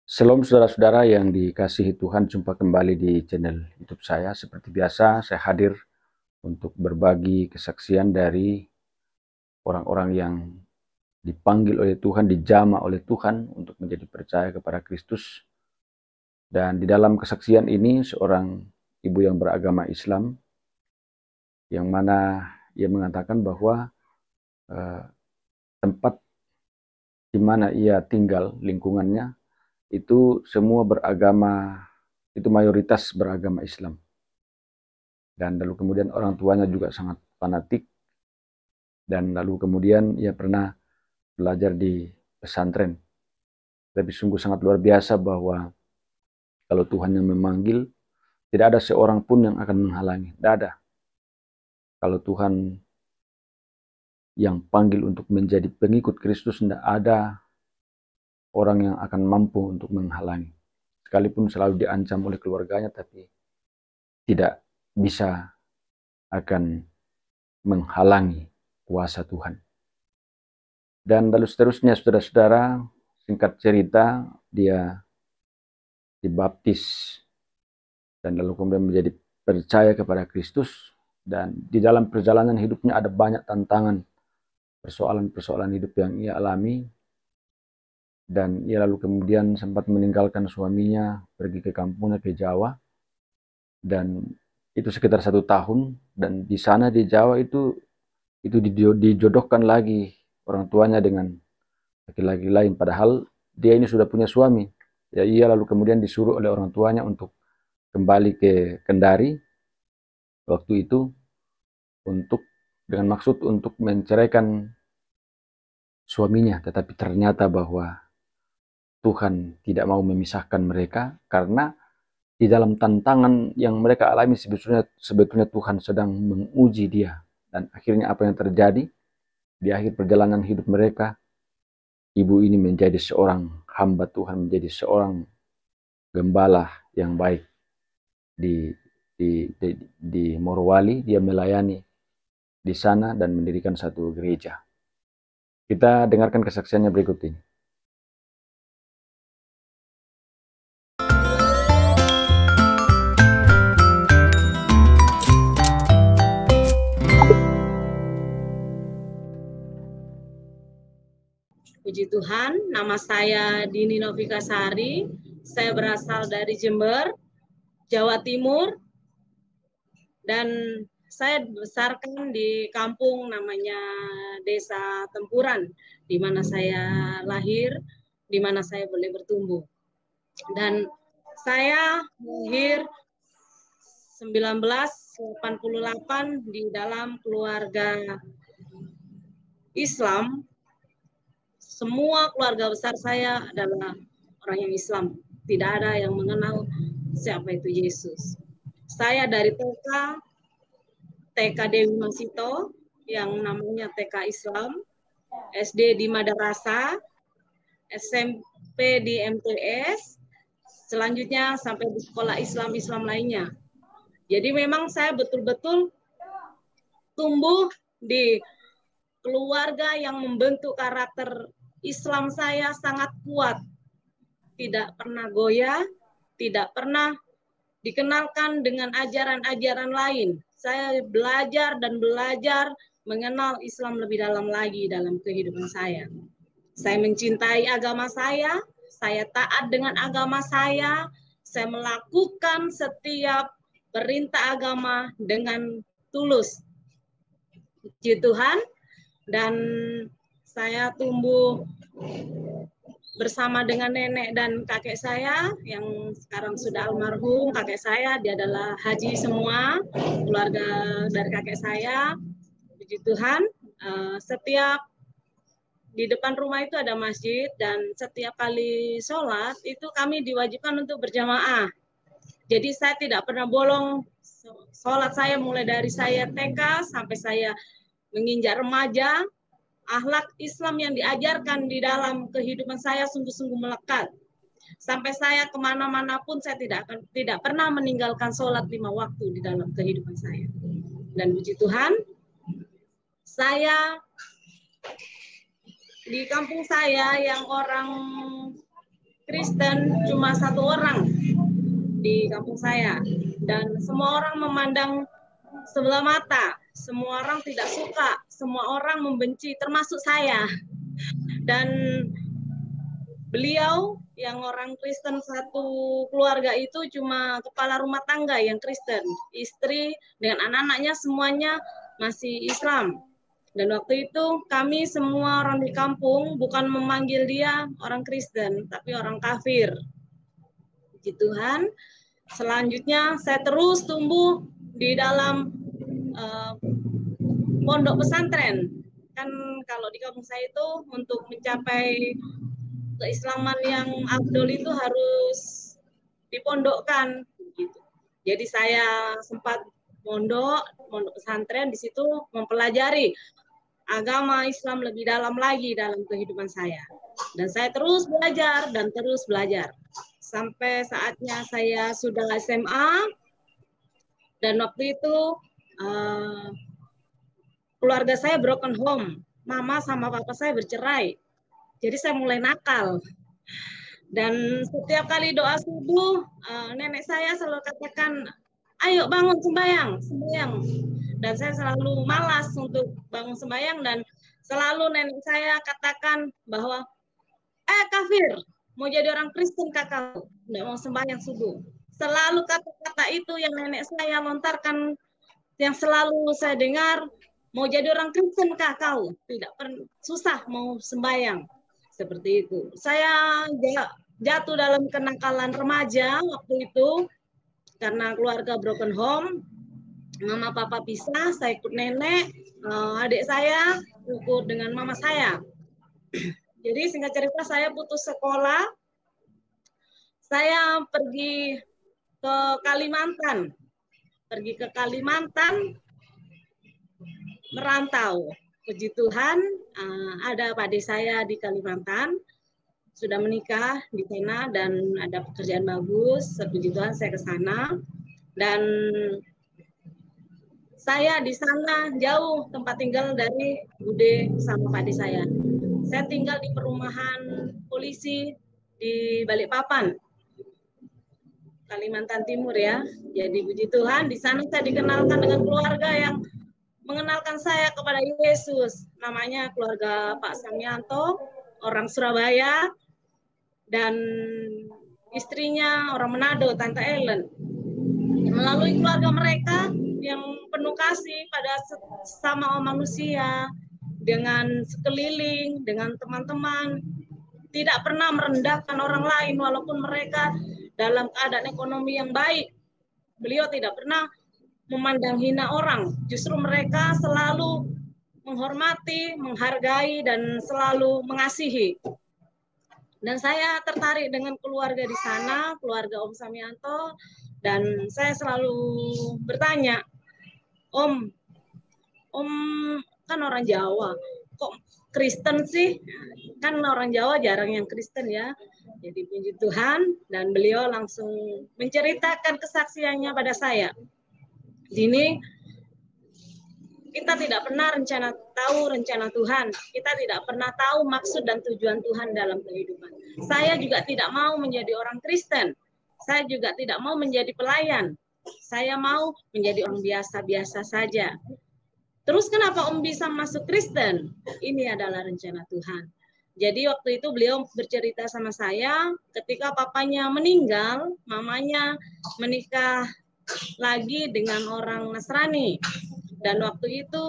Shalom saudara-saudara yang dikasihi Tuhan, jumpa kembali di channel YouTube saya. Seperti biasa, saya hadir untuk berbagi kesaksian dari orang-orang yang dipanggil oleh Tuhan, dijamah oleh Tuhan untuk menjadi percaya kepada Kristus. Dan di dalam kesaksian ini, seorang ibu yang beragama Islam, yang mana ia mengatakan bahwa tempat di mana ia tinggal, lingkungannya, itu semua beragama, itu mayoritas beragama Islam. Dan lalu kemudian orang tuanya juga sangat fanatik. Dan lalu kemudian ia pernah belajar di pesantren. Tapi sungguh sangat luar biasa bahwa kalau Tuhan yang memanggil, tidak ada seorang pun yang akan menghalangi. Tidak ada. Kalau Tuhan yang panggil untuk menjadi pengikut Kristus, tidak ada orang yang akan mampu untuk menghalangi. Sekalipun selalu diancam oleh keluarganya, tapi tidak bisa akan menghalangi kuasa Tuhan. Dan lalu seterusnya, saudara-saudara, singkat cerita, dia dibaptis dan lalu kemudian menjadi percaya kepada Kristus. Dan di dalam perjalanan hidupnya ada banyak tantangan, persoalan-persoalan hidup yang ia alami. Dan ia lalu kemudian sempat meninggalkan suaminya, pergi ke kampungnya, ke Jawa. Dan itu sekitar 1 tahun. Dan di sana di Jawa itu dijodohkan lagi orang tuanya dengan laki-laki lain. Padahal dia ini sudah punya suami. Ya, ia lalu kemudian disuruh oleh orang tuanya untuk kembali ke Kendari waktu itu dengan maksud untuk menceraikan suaminya. Tetapi ternyata bahwa Tuhan tidak mau memisahkan mereka, karena di dalam tantangan yang mereka alami sebetulnya Tuhan sedang menguji dia. Dan akhirnya apa yang terjadi di akhir perjalanan hidup mereka, ibu ini menjadi seorang hamba Tuhan, menjadi seorang gembala yang baik di Morowali. Dia melayani di sana dan mendirikan satu gereja. Kita dengarkan kesaksiannya berikut ini. Puji Tuhan, nama saya Dini Novikasari. Saya berasal dari Jember, Jawa Timur. Dan saya dibesarkan di kampung namanya Desa Tempuran, di mana saya lahir, di mana saya boleh bertumbuh. Dan saya lahir 1988 di dalam keluarga Islam. Semua keluarga besar saya adalah orang yang Islam. Tidak ada yang mengenal siapa itu Yesus. Saya dari TK Dewi Masito, yang namanya TK Islam, SD di Madarasa, SMP di MTS, selanjutnya sampai di sekolah Islam lainnya. Jadi memang saya betul-betul tumbuh di keluarga yang membentuk karakter Islam saya sangat kuat, tidak pernah goyah, tidak pernah dikenalkan dengan ajaran-ajaran lain. Saya belajar mengenal Islam lebih dalam lagi dalam kehidupan saya. Saya mencintai agama saya taat dengan agama saya melakukan setiap perintah agama dengan tulus. Puji Tuhan. Dan saya tumbuh bersama dengan nenek dan kakek saya yang sekarang sudah almarhum. Kakek saya, dia adalah haji semua, keluarga dari kakek saya. Puji Tuhan, setiap di depan rumah itu ada masjid, dan setiap kali sholat itu kami diwajibkan untuk berjamaah. Jadi saya tidak pernah bolong sholat saya, mulai dari saya TK sampai saya menginjak remaja. Akhlak Islam yang diajarkan di dalam kehidupan saya sungguh-sungguh melekat. Sampai saya kemana-mana pun saya tidak pernah meninggalkan sholat 5 waktu di dalam kehidupan saya. Dan puji Tuhan, saya di kampung saya yang orang Kristen cuma 1 orang di kampung saya, dan semua orang memandang sebelah mata, semua orang tidak suka, semua orang membenci, termasuk saya. Dan beliau yang orang Kristen satu keluarga itu cuma kepala rumah tangga yang Kristen, istri dengan anak-anaknya semuanya masih Islam. Dan waktu itu kami semua orang di kampung bukan memanggil dia orang Kristen, tapi orang kafir. Puji Tuhan, selanjutnya saya terus tumbuh di dalam pondok pesantren. Kan kalau di kampung saya itu untuk mencapai keislaman yang afdol itu harus dipondokkan gitu. Jadi saya sempat mondok pesantren, di situ mempelajari agama Islam lebih dalam lagi dalam kehidupan saya. Dan saya terus belajar dan terus belajar. Sampai saatnya saya sudah SMA, dan waktu itu keluarga saya broken home. Mama sama papa saya bercerai. Jadi saya mulai nakal. Dan setiap kali doa subuh, nenek saya selalu katakan, ayo bangun sembahyang, sembahyang. Dan saya selalu malas untuk bangun sembahyang, dan selalu nenek saya katakan bahwa, kafir, mau jadi orang Kristen kakak, nggak mau sembahyang subuh. Selalu kata-kata itu yang nenek saya lontarkan, yang selalu saya dengar, mau jadi orang Kristen kau, tidak susah mau sembahyang. Seperti itu. Saya jatuh dalam kenakalan remaja waktu itu, karena keluarga broken home, mama papa pisah, saya ikut nenek, adik saya ikut dengan mama saya. Jadi singkat cerita saya putus sekolah, saya pergi ke Kalimantan, merantau. Puji Tuhan, ada adik saya di Kalimantan, sudah menikah di sana dan ada pekerjaan bagus. Puji Tuhan saya ke sana, dan saya di sana jauh tempat tinggal dari Bude sama Pak saya. Saya tinggal di perumahan polisi di Balikpapan, Kalimantan Timur ya. Jadi puji Tuhan di sana saya dikenalkan dengan keluarga yang mengenalkan saya kepada Yesus. Namanya keluarga Pak Samyanto, orang Surabaya, dan istrinya orang Manado, Tante Ellen. Melalui keluarga mereka yang penuh kasih pada sesama manusia, dengan sekeliling, dengan teman-teman, tidak pernah merendahkan orang lain walaupun mereka dalam keadaan ekonomi yang baik. Beliau tidak pernah memandang hina orang, justru mereka selalu menghormati, menghargai, dan selalu mengasihi. Dan saya tertarik dengan keluarga di sana, keluarga Om Samyanto, dan saya selalu bertanya, Om kan orang Jawa, kok Kristen sih? Kan orang Jawa jarang yang Kristen ya. Jadi puji Tuhan, dan beliau langsung menceritakan kesaksiannya pada saya. Ini kita tidak pernah tahu rencana Tuhan. Kita tidak pernah tahu maksud dan tujuan Tuhan dalam kehidupan. Saya juga tidak mau menjadi orang Kristen. Saya juga tidak mau menjadi pelayan. Saya mau menjadi orang biasa-biasa saja. Terus kenapa Om bisa masuk Kristen? Ini adalah rencana Tuhan. Jadi waktu itu beliau bercerita sama saya, ketika papanya meninggal, mamanya menikah lagi dengan orang Nasrani. Dan waktu itu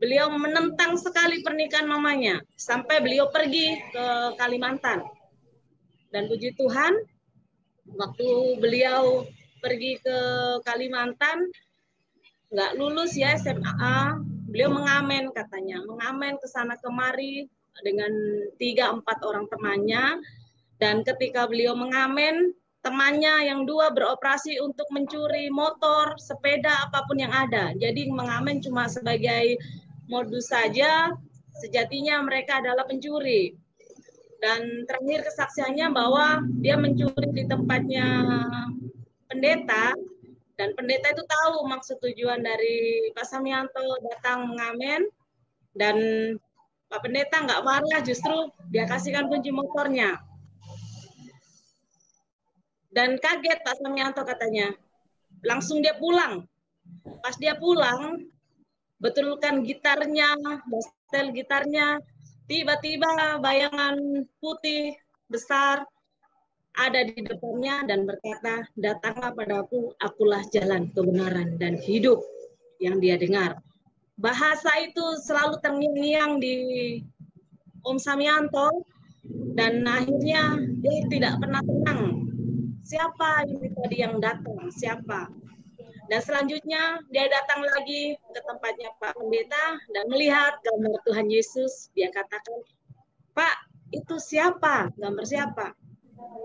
beliau menentang sekali pernikahan mamanya, sampai beliau pergi ke Kalimantan. Dan puji Tuhan, waktu beliau pergi ke Kalimantan, nggak lulus ya SMA, beliau mengamen katanya, mengamen ke sana kemari dengan 3-4 orang temannya. Dan ketika beliau mengamen, temannya yang 2 beroperasi untuk mencuri motor, sepeda, apapun yang ada. Jadi mengamen cuma sebagai modus saja, sejatinya mereka adalah pencuri. Dan terakhir kesaksiannya bahwa dia mencuri di tempatnya pendeta, dan pendeta itu tahu maksud tujuan dari Pak Samyanto datang mengamen, dan Pak Pendeta nggak marah, justru dia kasihkan kunci motornya. Dan kaget Pak Samianto katanya. Langsung dia pulang. Pas dia pulang, betulkan gitarnya, setel gitarnya, tiba-tiba bayangan putih besar ada di depannya dan berkata, datanglah padaku, akulah jalan kebenaran dan hidup. Yang dia dengar. Bahasa itu selalu terngiang-ngiang di Om Samianto, dan akhirnya dia tidak pernah tenang. Siapa ini tadi yang datang? Siapa? Dan selanjutnya dia datang lagi ke tempatnya Pak Pendeta dan melihat gambar Tuhan Yesus. Dia katakan, Pak, itu siapa? Gambar siapa?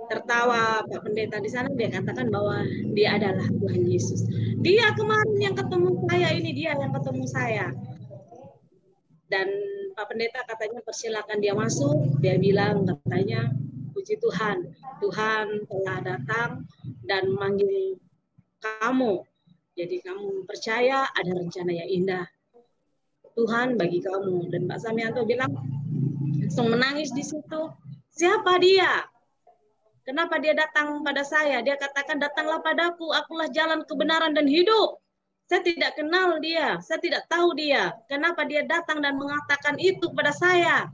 Tertawa Pak Pendeta di sana, dia katakan bahwa dia adalah Tuhan Yesus. Dia kemarin yang ketemu saya, ini dia yang ketemu saya. Dan Pak Pendeta katanya persilakan dia masuk. Dia bilang katanya, puji Tuhan, Tuhan telah datang dan memanggil kamu. Jadi kamu percaya ada rencana yang indah Tuhan bagi kamu. Dan Pak Samianto bilang, langsung menangis di situ. Siapa dia? Kenapa dia datang pada saya? Dia katakan, datanglah padaku, akulah jalan kebenaran dan hidup. Saya tidak kenal dia, saya tidak tahu dia. Kenapa dia datang dan mengatakan itu kepada saya?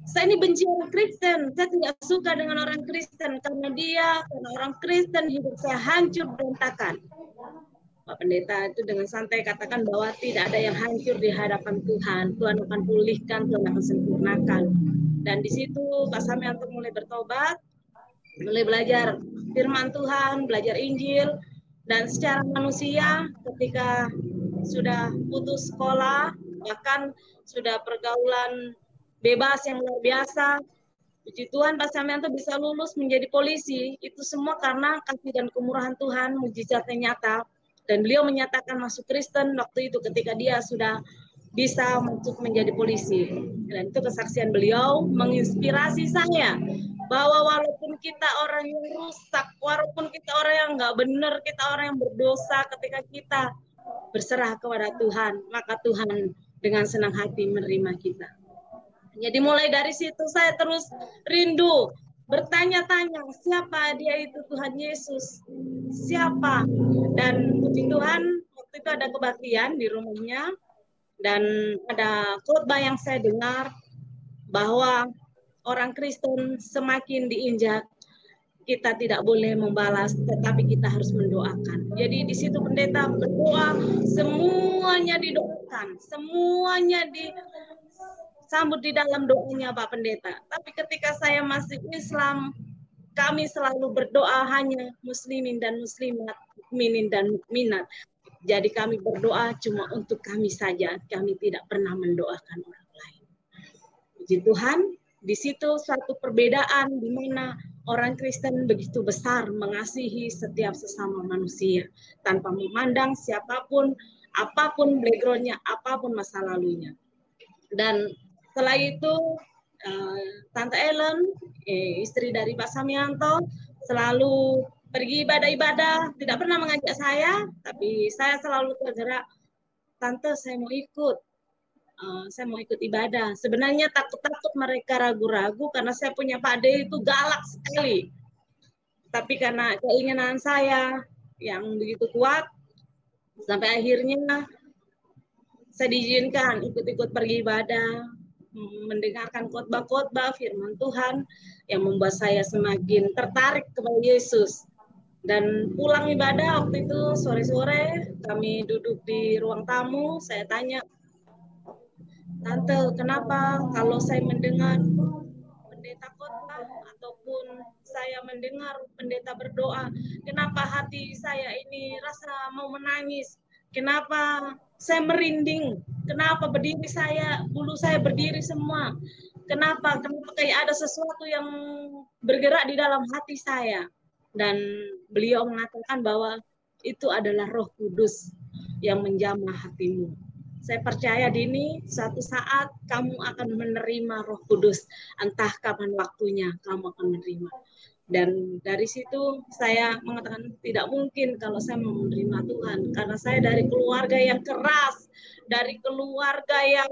Saya ini benci orang Kristen, saya tidak suka dengan orang Kristen. Karena orang Kristen hidup saya hancur berantakan. Pak Pendeta itu dengan santai katakan bahwa tidak ada yang hancur di hadapan Tuhan. Tuhan akan pulihkan, Tuhan akan sempurnakan. Dan di situ Pak Samianto mulai bertobat, mulai belajar firman Tuhan, belajar Injil, dan secara manusia ketika sudah putus sekolah, bahkan sudah pergaulan bebas yang luar biasa, puji Tuhan Pak Samianto bisa lulus menjadi polisi, itu semua karena kasih dan kemurahan Tuhan, mujizatnya nyata, dan beliau menyatakan masuk Kristen waktu itu ketika dia sudah bisa masuk menjadi polisi. Dan itu kesaksian beliau menginspirasi saya bahwa walaupun kita orang yang rusak, walaupun kita orang yang nggak benar, kita orang yang berdosa, ketika kita berserah kepada Tuhan, maka Tuhan dengan senang hati menerima kita. Jadi mulai dari situ saya terus rindu bertanya-tanya, siapa dia itu Tuhan Yesus? Siapa? Dan puji Tuhan, waktu itu ada kebaktian di rumahnya, dan ada khotbah yang saya dengar bahwa orang Kristen semakin diinjak, kita tidak boleh membalas, tetapi kita harus mendoakan. Jadi di situ pendeta berdoa, semuanya didoakan, semuanya disambut di dalam doanya Pak Pendeta. Tapi ketika saya masih Islam, kami selalu berdoa hanya muslimin dan muslimat, mukminin dan mukminat. Jadi kami berdoa cuma untuk kami saja, kami tidak pernah mendoakan orang lain. Puji Tuhan, di situ suatu perbedaan di mana orang Kristen begitu besar mengasihi setiap sesama manusia tanpa memandang siapapun, apapun background-nya, apapun masa lalunya. Dan setelah itu Tante Ellen, istri dari Pak Samianto, selalu pergi ibadah-ibadah, tidak pernah mengajak saya, tapi saya selalu tergerak, Tante saya mau ikut ibadah. Sebenarnya takut-takut mereka ragu-ragu karena saya punya Pak De itu galak sekali. Tapi karena keinginan saya yang begitu kuat, sampai akhirnya saya diizinkan ikut-ikut pergi ibadah, mendengarkan khotbah-khotbah firman Tuhan yang membuat saya semakin tertarik kepada Yesus. Dan pulang ibadah waktu itu sore-sore kami duduk di ruang tamu, saya tanya, Tante, kenapa kalau saya mendengar pendeta khotbah ataupun saya mendengar pendeta berdoa, kenapa hati saya ini rasa mau menangis? Kenapa saya merinding? Kenapa berdiri saya, bulu saya berdiri semua? Kenapa kayak ada sesuatu yang bergerak di dalam hati saya? Dan beliau mengatakan bahwa itu adalah Roh Kudus yang menjamah hatimu. Saya percaya Dini, suatu saat kamu akan menerima Roh Kudus, entah kapan waktunya kamu akan menerima. Dan dari situ saya mengatakan tidak mungkin kalau saya mau menerima Tuhan, karena saya dari keluarga yang keras, dari keluarga yang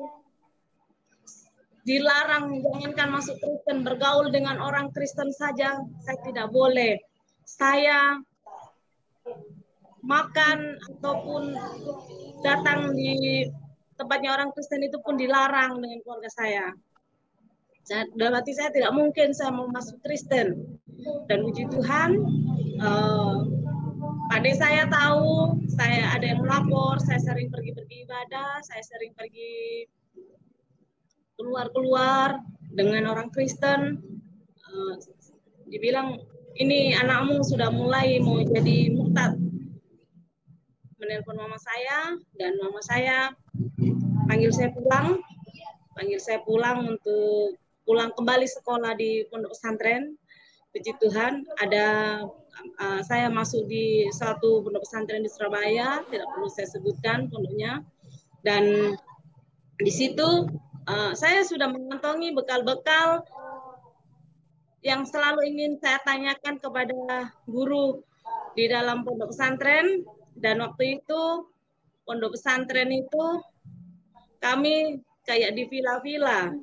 dilarang, jangankan masuk Kristen, bergaul dengan orang Kristen saja, saya tidak boleh. saya makan ataupun datang di tempatnya orang Kristen itu pun dilarang dengan keluarga saya. Dalam hati saya tidak mungkin saya mau masuk Kristen. Dan puji Tuhan, pada saya tahu, saya ada yang melapor, saya sering pergi ibadah, saya sering pergi keluar dengan orang Kristen. Dibilang, ini anakmu sudah mulai mau jadi murtad. Menelpon mama saya, dan mama saya panggil saya pulang untuk pulang kembali sekolah di pondok pesantren. Puji Tuhan, saya masuk di satu pondok pesantren di Surabaya, tidak perlu saya sebutkan pondoknya, dan di situ saya sudah mengantongi bekal-bekal yang selalu ingin saya tanyakan kepada guru di dalam pondok pesantren. Dan waktu itu pondok pesantren itu kami kayak di villa-villa.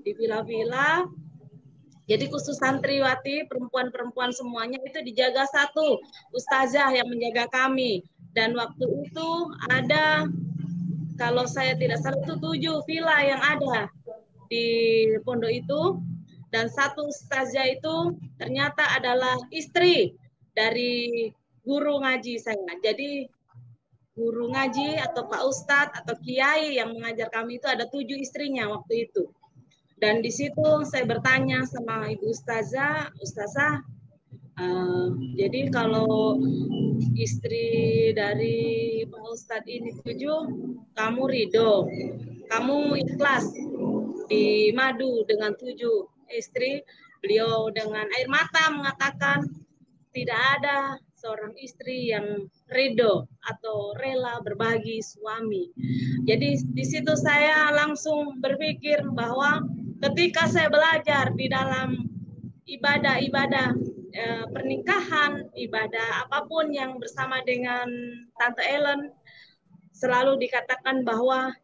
Jadi khusus santriwati, perempuan-perempuan semuanya itu dijaga satu ustazah yang menjaga kami. Dan waktu itu ada, kalau saya tidak salah itu 7 villa yang ada di pondok itu. Dan satu ustazah itu ternyata adalah istri dari guru ngaji saya. Jadi guru ngaji atau Pak Ustadz atau Kiai yang mengajar kami itu ada 7 istrinya waktu itu. Dan di situ saya bertanya sama Ibu Ustazah, jadi kalau istri dari Pak Ustadz ini 7, kamu ridho, kamu ikhlas di madu dengan 7 istri. Beliau dengan air mata mengatakan tidak ada seorang istri yang ridho atau rela berbagi suami. Jadi di situ saya langsung berpikir bahwa ketika saya belajar di dalam ibadah-ibadah pernikahan, ibadah apapun yang bersama dengan Tante Ellen, selalu dikatakan bahwa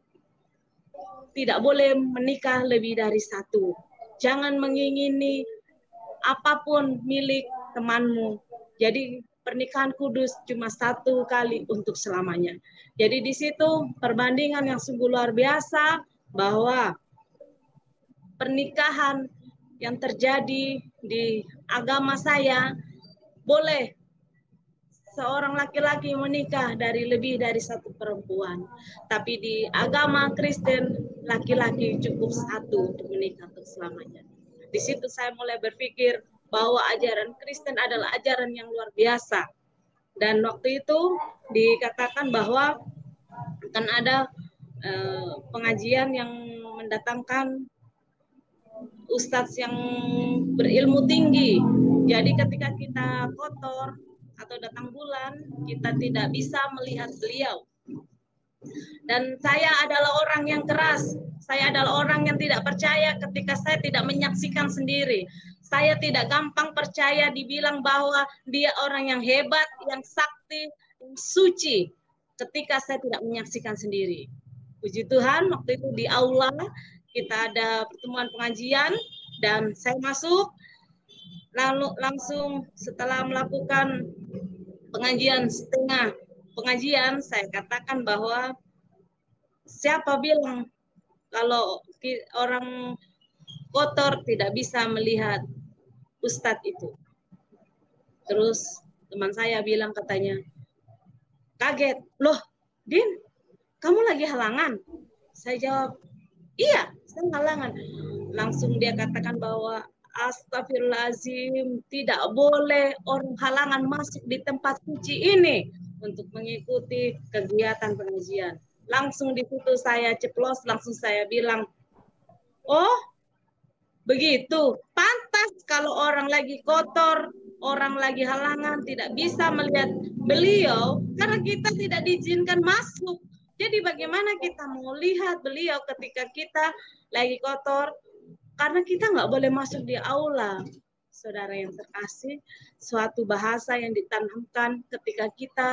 tidak boleh menikah lebih dari 1. Jangan mengingini apapun milik temanmu. Jadi pernikahan kudus cuma 1 kali untuk selamanya. Jadi di situ perbandingan yang sungguh luar biasa bahwa pernikahan yang terjadi di agama saya, boleh seorang laki-laki menikah dari lebih dari 1 perempuan. Tapi di agama Kristen, laki-laki cukup 1 untuk menikah untuk selamanya. Di situ saya mulai berpikir bahwa ajaran Kristen adalah ajaran yang luar biasa. Dan waktu itu dikatakan bahwa akan ada pengajian yang mendatangkan ustadz yang berilmu tinggi. Jadi ketika kita kotor atau datang bulan, kita tidak bisa melihat beliau. Dan saya adalah orang yang keras. Saya adalah orang yang tidak percaya ketika saya tidak menyaksikan sendiri. Saya tidak gampang percaya dibilang bahwa dia orang yang hebat, yang sakti, yang suci, ketika saya tidak menyaksikan sendiri. Puji Tuhan, waktu itu di aula kita ada pertemuan pengajian dan saya masuk, lalu langsung setelah melakukan pengajian setengah pengajian, saya katakan bahwa siapa bilang kalau orang kotor tidak bisa melihat ustadz itu. Terus teman saya bilang katanya, kaget, loh Din, kamu lagi halangan? Saya jawab, iya, saya halangan. Langsung dia katakan bahwa astagfirullahaladzim, tidak boleh orang halangan masuk di tempat suci ini untuk mengikuti kegiatan pengajian. Langsung di situ saya ceplos, langsung saya bilang, oh begitu, pantas kalau orang lagi kotor, orang lagi halangan, tidak bisa melihat beliau, karena kita tidak diizinkan masuk. Jadi bagaimana kita mau lihat beliau ketika kita lagi kotor? Karena kita nggak boleh masuk di aula. Saudara yang terkasih, suatu bahasa yang ditanamkan ketika kita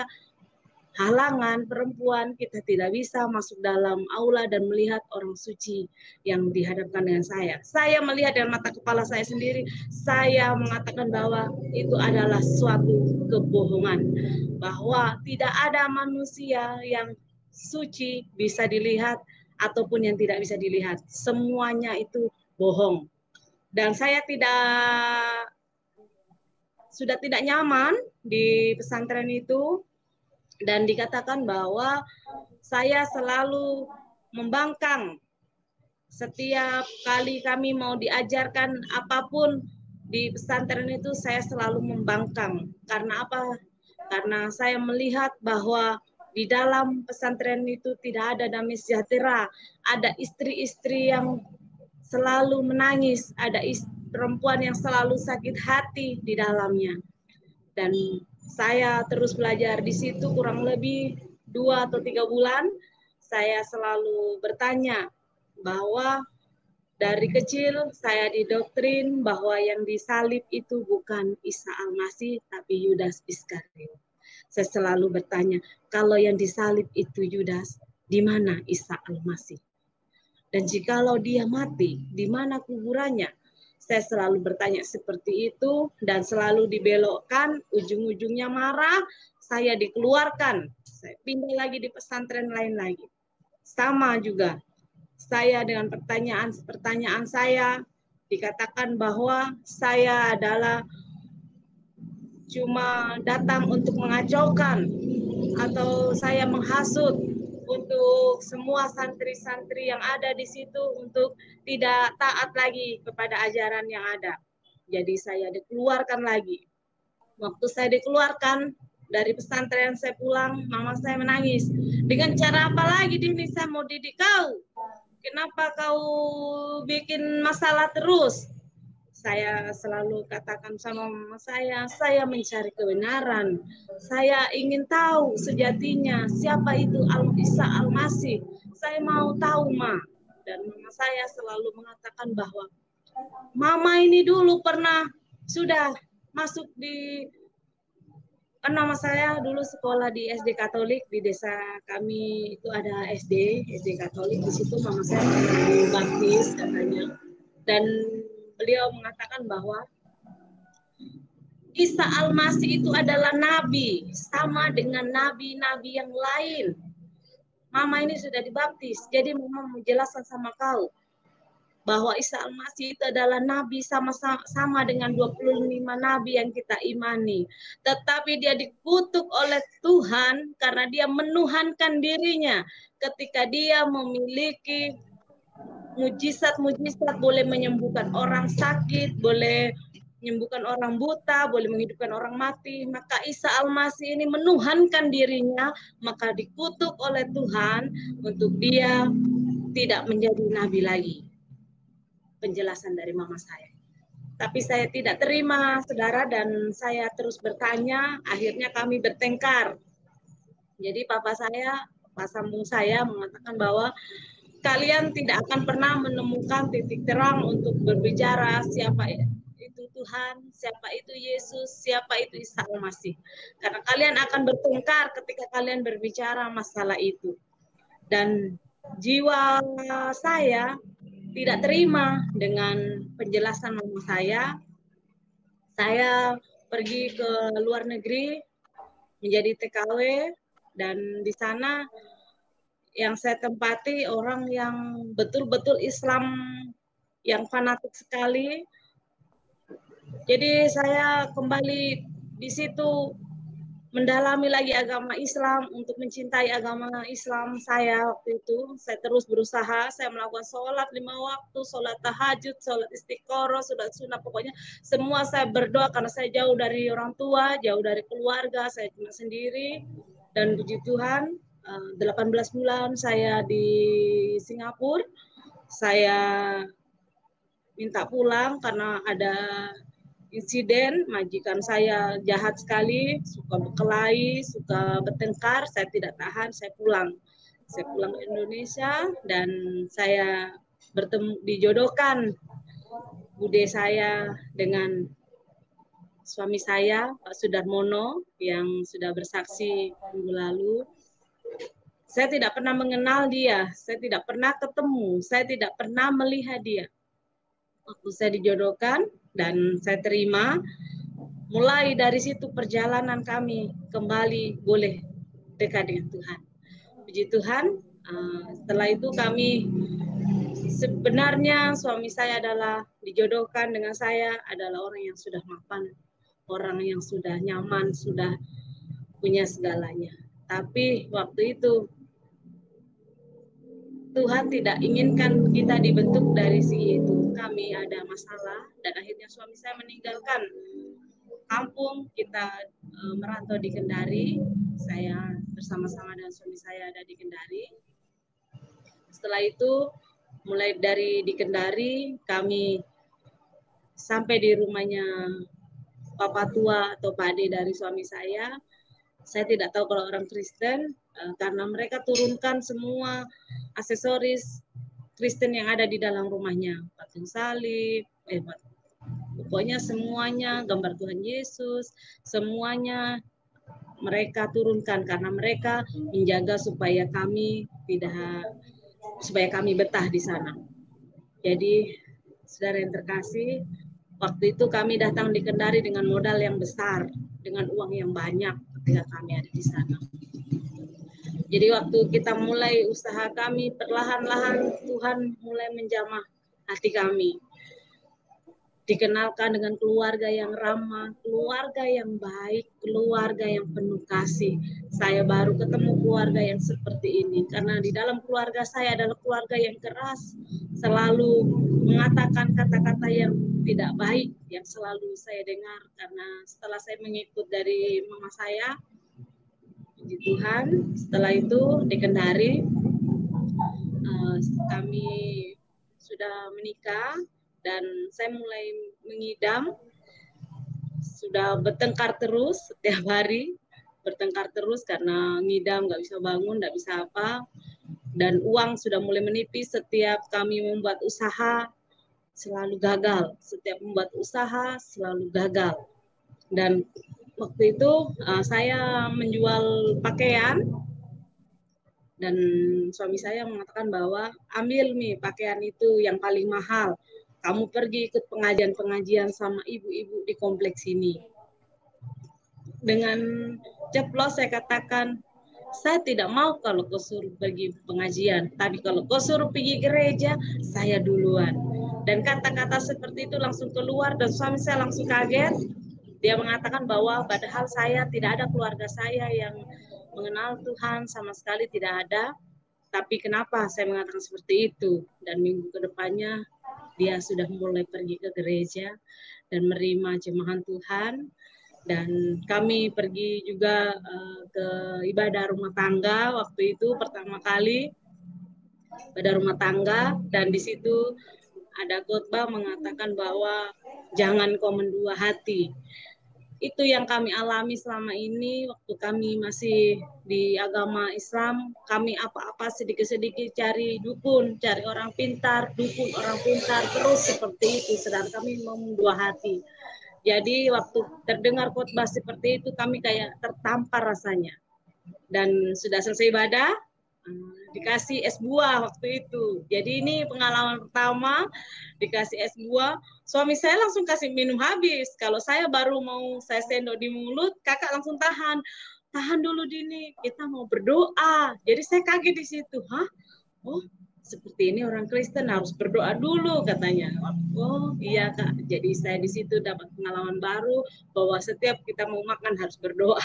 halangan perempuan, kita tidak bisa masuk dalam aula dan melihat orang suci yang dihadapkan dengan saya. Saya melihat dengan mata kepala saya sendiri, saya mengatakan bahwa itu adalah suatu kebohongan, bahwa tidak ada manusia yang suci bisa dilihat ataupun yang tidak bisa dilihat. Semuanya itu bohong. Dan saya sudah tidak nyaman di pesantren itu, dan dikatakan bahwa saya selalu membangkang. Setiap kali kami mau diajarkan apapun di pesantren itu, saya selalu membangkang. Karena apa? Karena saya melihat bahwa di dalam pesantren itu tidak ada damai sejahtera. Ada istri-istri yang selalu menangis, ada perempuan yang selalu sakit hati di dalamnya. Dan saya terus belajar di situ kurang lebih 2 atau 3 bulan. Saya selalu bertanya bahwa dari kecil saya didoktrin bahwa yang disalib itu bukan Isa Al-Masih tapi Yudas Iskariot. Saya selalu bertanya, kalau yang disalib itu Yudas, di mana Isa Al-Masih? Dan jikalau dia mati, di mana kuburannya? Saya selalu bertanya seperti itu dan selalu dibelokkan, ujung-ujungnya marah, saya dikeluarkan. Saya pindah lagi di pesantren lain lagi. Sama juga, saya dengan pertanyaan saya dikatakan bahwa saya adalah cuma datang untuk mengacaukan atau saya menghasut untuk semua santri-santri yang ada di situ untuk tidak taat lagi kepada ajaran yang ada. Jadi saya dikeluarkan lagi. Waktu saya dikeluarkan dari pesantren, saya pulang, mama saya menangis. Dengan cara apa lagi Dini saya mau didik kau? Kenapa kau bikin masalah terus? Saya selalu katakan sama mama saya mencari kebenaran. Saya ingin tahu sejatinya siapa itu Isa Al-Masih. Saya mau tahu, Ma. Dan mama saya selalu mengatakan bahwa mama ini dulu pernah sudah masuk di, kan nama saya dulu sekolah di SD Katolik di desa kami itu ada SD Katolik, di situ mama saya dibaptis katanya. Dan beliau mengatakan bahwa Isa Al-Masih itu adalah nabi, sama dengan nabi-nabi yang lain. Mama ini sudah dibaptis, jadi mama menjelaskan sama kau bahwa Isa Al-Masih itu adalah nabi sama dengan 25 nabi yang kita imani. Tetapi dia dikutuk oleh Tuhan karena dia menuhankan dirinya ketika dia memiliki mujizat-mujizat, boleh menyembuhkan orang sakit, boleh menyembuhkan orang buta, boleh menghidupkan orang mati. Maka Isa Al-Masih ini menuhankan dirinya, maka dikutuk oleh Tuhan untuk dia tidak menjadi nabi lagi. Penjelasan dari mama saya. Tapi saya tidak terima, saudara, dan saya terus bertanya, akhirnya kami bertengkar. Jadi papa saya, Pak Sambung saya mengatakan bahwa kalian tidak akan pernah menemukan titik terang untuk berbicara siapa itu Tuhan, siapa itu Yesus, siapa itu Isa Al-Masih. Karena kalian akan bertengkar ketika kalian berbicara masalah itu. Dan jiwa saya tidak terima dengan penjelasan mama saya. Saya pergi ke luar negeri menjadi TKW, dan di sana yang saya tempati orang yang betul-betul Islam yang fanatik sekali. Jadi saya kembali di situ mendalami lagi agama Islam, untuk mencintai agama Islam saya waktu itu. Saya terus berusaha, saya melakukan sholat 5 waktu, sholat tahajud, sholat istiqoroh, sholat sunnah, pokoknya semua saya berdoa karena saya jauh dari orang tua, jauh dari keluarga, saya cuma sendiri. Dan puji Tuhan, 18 bulan saya di Singapura, saya minta pulang karena ada insiden, majikan saya jahat sekali, suka berkelahi, suka bertengkar, saya tidak tahan, saya pulang. Saya pulang ke Indonesia dan saya dijodohkan bude saya dengan suami saya, Pak Sudarmono, yang sudah bersaksi minggu lalu. Saya tidak pernah mengenal dia, saya tidak pernah ketemu, saya tidak pernah melihat dia. Waktu saya dijodohkan dan saya terima, mulai dari situ perjalanan kami kembali boleh dekat dengan Tuhan. Puji Tuhan, setelah itu kami, sebenarnya suami saya adalah dijodohkan dengan saya adalah orang yang sudah mapan, orang yang sudah nyaman, sudah punya segalanya. Tapi waktu itu Tuhan tidak inginkan kita dibentuk dari segi itu. Kami ada masalah dan akhirnya suami saya meninggalkan kampung, kita merantau di Kendari. Saya bersama-sama dengan suami saya ada di Kendari. Setelah itu mulai dari di Kendari kami sampai di rumahnya Papa tua atau Pak Ade dari suami saya. Saya tidak tahu kalau orang Kristen, karena mereka turunkan semua aksesoris Kristen yang ada di dalam rumahnya. Patung salib, pokoknya semuanya, gambar Tuhan Yesus, semuanya mereka turunkan karena mereka menjaga supaya kami betah di sana. Jadi, saudara yang terkasih, waktu itu kami datang di Kendari dengan modal yang besar, dengan uang yang banyak ketika kami ada di sana. Jadi waktu kita mulai usaha kami, perlahan-lahan Tuhan mulai menjamah hati kami. Dikenalkan dengan keluarga yang ramah, keluarga yang baik, keluarga yang penuh kasih. Saya baru ketemu keluarga yang seperti ini, karena di dalam keluarga saya adalah keluarga yang keras, selalu mengatakan kata-kata yang tidak baik, yang selalu saya dengar, karena setelah saya mengikut dari mama saya, puji Tuhan, setelah itu di Kendari, kami sudah menikah, dan saya mulai mengidam, sudah bertengkar terus setiap hari, bertengkar terus karena ngidam, nggak bisa bangun, nggak bisa apa, dan uang sudah mulai menipis. Setiap kami membuat usaha selalu gagal, setiap membuat usaha selalu gagal. Dan waktu itu saya menjual pakaian, dan suami saya mengatakan bahwa ambil nih pakaian itu yang paling mahal, kamu pergi ikut pengajian-pengajian sama ibu-ibu di kompleks ini. Dengan ceplos saya katakan, saya tidak mau kalau kau suruh pergi pengajian, tapi kalau kau suruh pergi gereja, saya duluan. Dan kata-kata seperti itu langsung keluar, dan suami saya langsung kaget. Dia mengatakan bahwa padahal saya tidak ada keluarga saya yang mengenal Tuhan, sama sekali tidak ada. Tapi kenapa saya mengatakan seperti itu? Dan minggu kedepannya dia sudah mulai pergi ke gereja dan menerima jemaat Tuhan. Dan kami pergi juga ke ibadah rumah tangga waktu itu pertama kali, ibadah rumah tangga, dan di situ ada khotbah mengatakan bahwa jangan kau mendua hati. Itu yang kami alami selama ini waktu kami masih di agama Islam. Kami apa-apa sedikit-sedikit cari dukun, cari orang pintar, dukun orang pintar, terus seperti itu, sedang kami mau mendua hati. Jadi waktu terdengar khotbah seperti itu kami kayak tertampar rasanya. Dan sudah selesai ibadah, dikasih es buah waktu itu. Jadi ini pengalaman pertama, dikasih es buah. Suami saya langsung kasih minum habis. Kalau saya baru mau saya sendok di mulut, kakak langsung tahan. Tahan dulu Dini, kita mau berdoa. Jadi saya kaget di situ. Hah? Oh, seperti ini orang Kristen harus berdoa dulu katanya. Oh iya Kak. Jadi saya di situ dapat pengalaman baru bahwa setiap kita mau makan harus berdoa.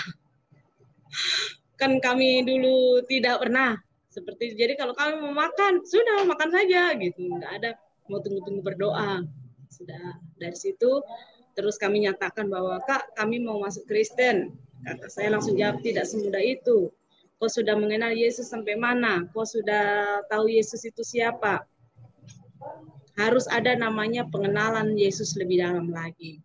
Kan kami dulu tidak pernah seperti itu. Jadi kalau kami mau makan, sudah makan saja gitu, nggak ada mau tunggu-tunggu berdoa. Sudah dari situ terus kami nyatakan bahwa Kak, kami mau masuk Kristen. Kata saya langsung jawab, tidak semudah itu. Kau sudah mengenal Yesus sampai mana? Kau sudah tahu Yesus itu siapa? Harus ada namanya pengenalan Yesus lebih dalam lagi.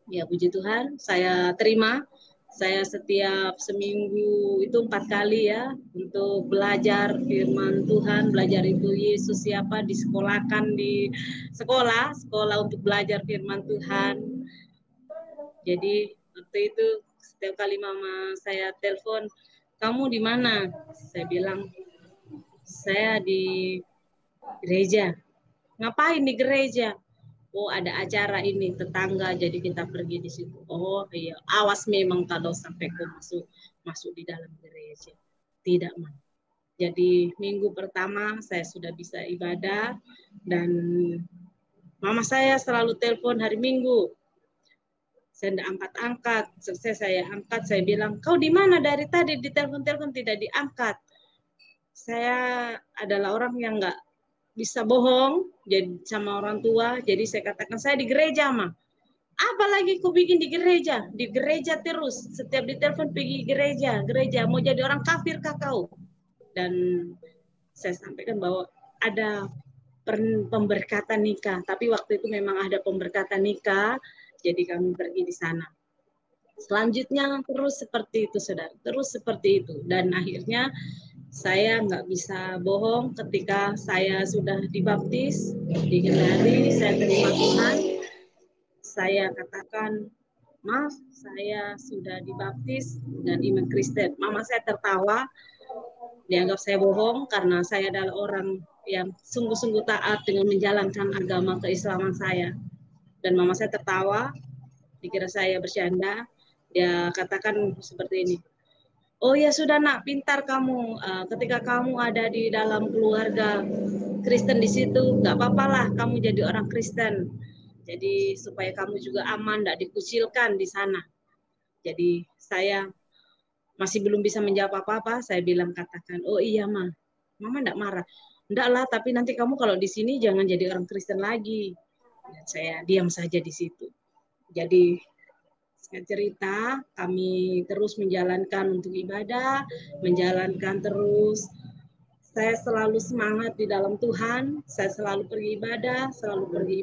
Ya puji Tuhan, saya terima. Saya setiap seminggu itu 4 kali ya untuk belajar firman Tuhan, belajar itu Yesus siapa, disekolahkan di sekolah untuk belajar firman Tuhan. Jadi waktu itu setiap kali mama saya telepon, kamu di mana? Saya bilang, saya di gereja. Ngapain di gereja? Oh, ada acara ini tetangga, jadi kita pergi di situ. Oh iya, awas memang kalau sampai kau masuk di dalam gereja. Tidak, Mam. Jadi minggu pertama saya sudah bisa ibadah dan mama saya selalu telepon hari Minggu. Saya tidak angkat-angkat. Selesai saya angkat, saya bilang, kau di mana dari tadi? Ditelepon-telepon tidak diangkat. Saya adalah orang yang nggak bisa bohong jadi sama orang tua. Jadi saya katakan, saya di gereja, Ma. Apalagi kau bikin di gereja? Di gereja terus. Setiap ditelepon pergi gereja, gereja. Mau jadi orang kafir kah kau? Dan saya sampaikan bahwa ada pemberkatan nikah. Tapi waktu itu memang ada pemberkatan nikah. Jadi kami pergi di sana. Selanjutnya terus seperti itu, saudara. Terus seperti itu. Dan akhirnya saya nggak bisa bohong ketika saya sudah dibaptis di Kendari, saya terima Tuhan. Saya katakan, maaf, saya sudah dibaptis dengan iman Kristen. Mama saya tertawa, dianggap saya bohong karena saya adalah orang yang sungguh-sungguh taat dengan menjalankan agama keislaman saya. Dan mama saya tertawa, dikira saya bercanda. Dia katakan seperti ini, oh ya sudah nak, pintar kamu. Ketika kamu ada di dalam keluarga Kristen di situ, nggak apa-apa lah kamu jadi orang Kristen. Jadi supaya kamu juga aman, nggak dikucilkan di sana. Jadi saya masih belum bisa menjawab apa-apa. Saya bilang katakan, oh iya Ma, Mama nggak marah. Enggak lah, tapi nanti kamu kalau di sini jangan jadi orang Kristen lagi. Dan saya diam saja di situ. Jadi cerita, kami terus menjalankan untuk ibadah, menjalankan terus. Saya selalu semangat di dalam Tuhan, saya selalu pergi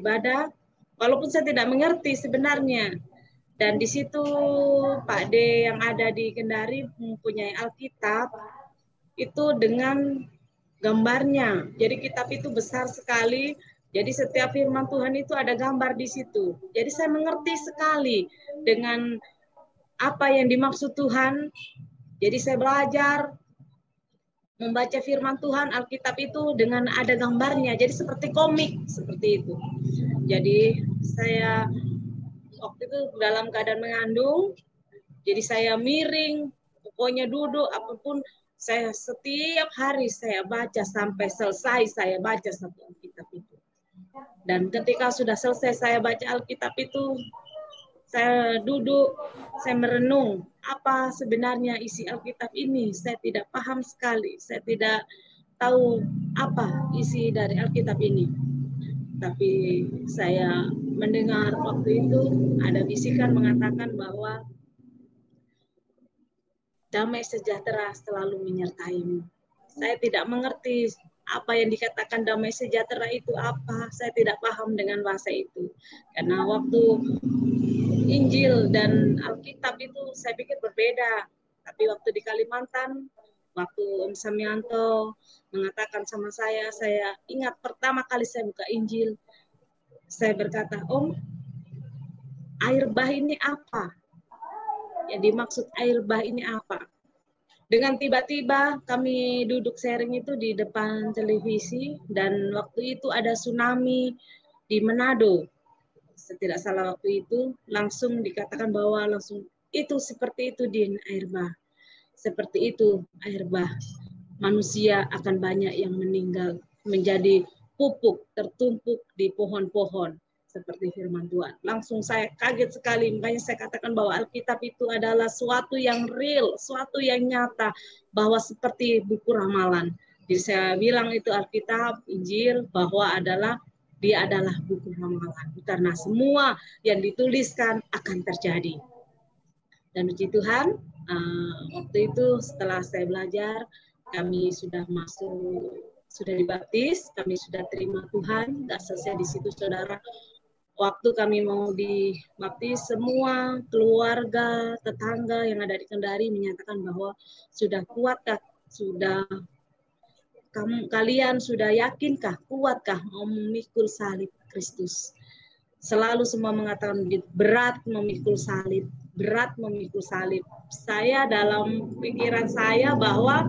ibadah, walaupun saya tidak mengerti sebenarnya. Dan di situ Pak D yang ada di Kendari mempunyai Alkitab, itu dengan gambarnya. Jadi kitab itu besar sekali, jadi setiap firman Tuhan itu ada gambar di situ. Jadi saya mengerti sekali dengan apa yang dimaksud Tuhan. Jadi saya belajar membaca firman Tuhan, Alkitab itu dengan ada gambarnya. Jadi seperti komik, seperti itu. Jadi saya waktu itu dalam keadaan mengandung, jadi saya miring, pokoknya duduk, apapun. Saya setiap hari saya baca sampai selesai saya baca satu Alkitab itu. Dan ketika sudah selesai saya baca Alkitab itu, saya duduk, saya merenung apa sebenarnya isi Alkitab ini. Saya tidak paham sekali, saya tidak tahu apa isi dari Alkitab ini. Tapi saya mendengar waktu itu ada bisikan mengatakan bahwa damai sejahtera selalu menyertaimu. Saya tidak mengerti apa yang dikatakan damai sejahtera itu apa. Saya tidak paham dengan bahasa itu. Karena waktu Injil dan Alkitab itu saya pikir berbeda. Tapi waktu di Kalimantan, waktu Om Samianto mengatakan sama saya ingat pertama kali saya buka Injil, saya berkata, Om, air bah ini apa? Yang dimaksud air bah ini apa? Dengan tiba-tiba kami duduk sharing itu di depan televisi dan waktu itu ada tsunami di Manado. Tidak salah waktu itu langsung dikatakan bahwa langsung itu seperti itu di air bah. Seperti itu air bah. Manusia akan banyak yang meninggal menjadi pupuk tertumpuk di pohon-pohon. Seperti firman Tuhan. Langsung saya kaget sekali, makanya saya katakan bahwa Alkitab itu adalah suatu yang real, suatu yang nyata, bahwa seperti buku ramalan. Jadi saya bilang itu Alkitab, Injil, bahwa dia adalah buku ramalan. Karena semua yang dituliskan akan terjadi. Dan puji Tuhan, waktu itu setelah saya belajar, kami sudah dibaptis, kami sudah terima Tuhan, dan selesai di situ saudara. Waktu kami mau dibaptis, semua keluarga, tetangga yang ada di Kendari menyatakan bahwa sudah kuatkah, kalian sudah yakinkah, kuatkah mau memikul salib Kristus? selalu semua mengatakan berat memikul salib, berat memikul salib. Saya dalam pikiran saya bahwa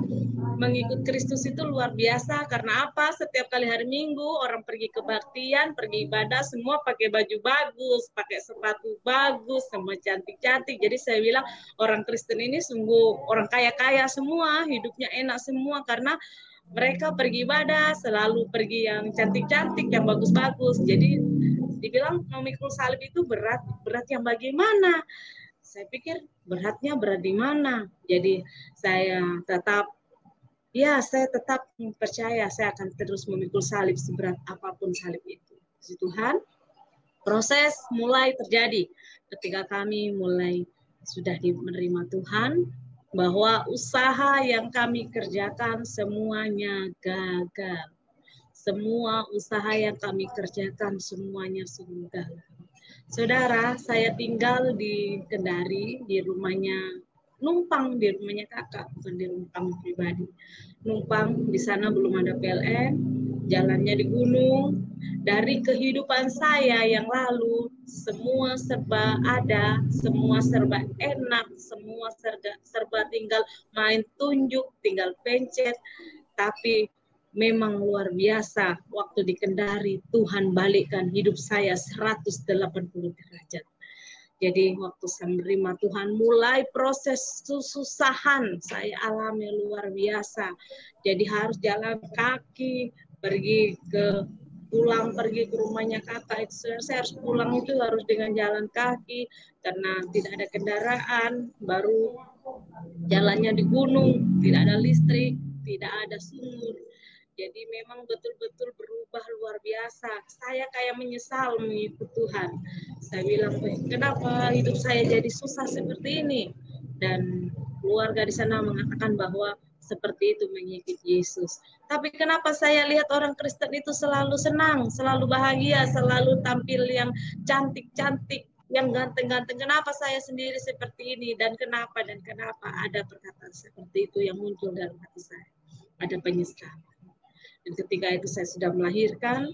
mengikut Kristus itu luar biasa. Karena apa? Setiap kali hari Minggu orang pergi kebaktian, pergi ibadah, semua pakai baju bagus, pakai sepatu bagus, semua cantik-cantik. Jadi saya bilang orang Kristen ini sungguh orang kaya-kaya semua, hidupnya enak semua karena mereka pergi ibadah selalu pergi yang cantik-cantik, yang bagus-bagus. Jadi dibilang memikul salib itu berat, berat yang bagaimana? Saya pikir beratnya berat di mana? Jadi saya tetap percaya saya akan terus memikul salib seberat apapun salib itu. Puji Tuhan, proses mulai terjadi ketika kami mulai sudah menerima Tuhan, bahwa usaha yang kami kerjakan semuanya gagal. Semua usaha yang kami kerjakan semuanya gagal. Saudara, saya tinggal di Kendari, di rumahnya numpang di rumahnya kakak, bukan di rumah pribadi. Numpang di sana belum ada PLN, jalannya di gunung. Dari kehidupan saya yang lalu, semua serba ada, semua serba enak, semua serba tinggal main tunjuk, tinggal pencet. Tapi memang luar biasa, waktu di Kendari, Tuhan balikkan hidup saya 180 derajat. Jadi waktu saya menerima Tuhan, mulai proses kesusahan saya alami luar biasa. Jadi harus jalan kaki, pergi ke rumahnya kakak. Itu saya harus pulang itu harus dengan jalan kaki karena tidak ada kendaraan, baru jalannya di gunung, tidak ada listrik, tidak ada sumur. Jadi memang betul-betul berubah luar biasa. Saya kayak menyesal mengikut Tuhan. Saya bilang, kenapa hidup saya jadi susah seperti ini? Dan keluarga di sana mengatakan bahwa seperti itu mengikut Yesus. Tapi kenapa saya lihat orang Kristen itu selalu senang, selalu bahagia, selalu tampil yang cantik-cantik, yang ganteng-ganteng. Kenapa saya sendiri seperti ini? Dan kenapa? Ada perkataan seperti itu yang muncul dalam hati saya. Ada penyesalan. Dan ketika itu saya sudah melahirkan,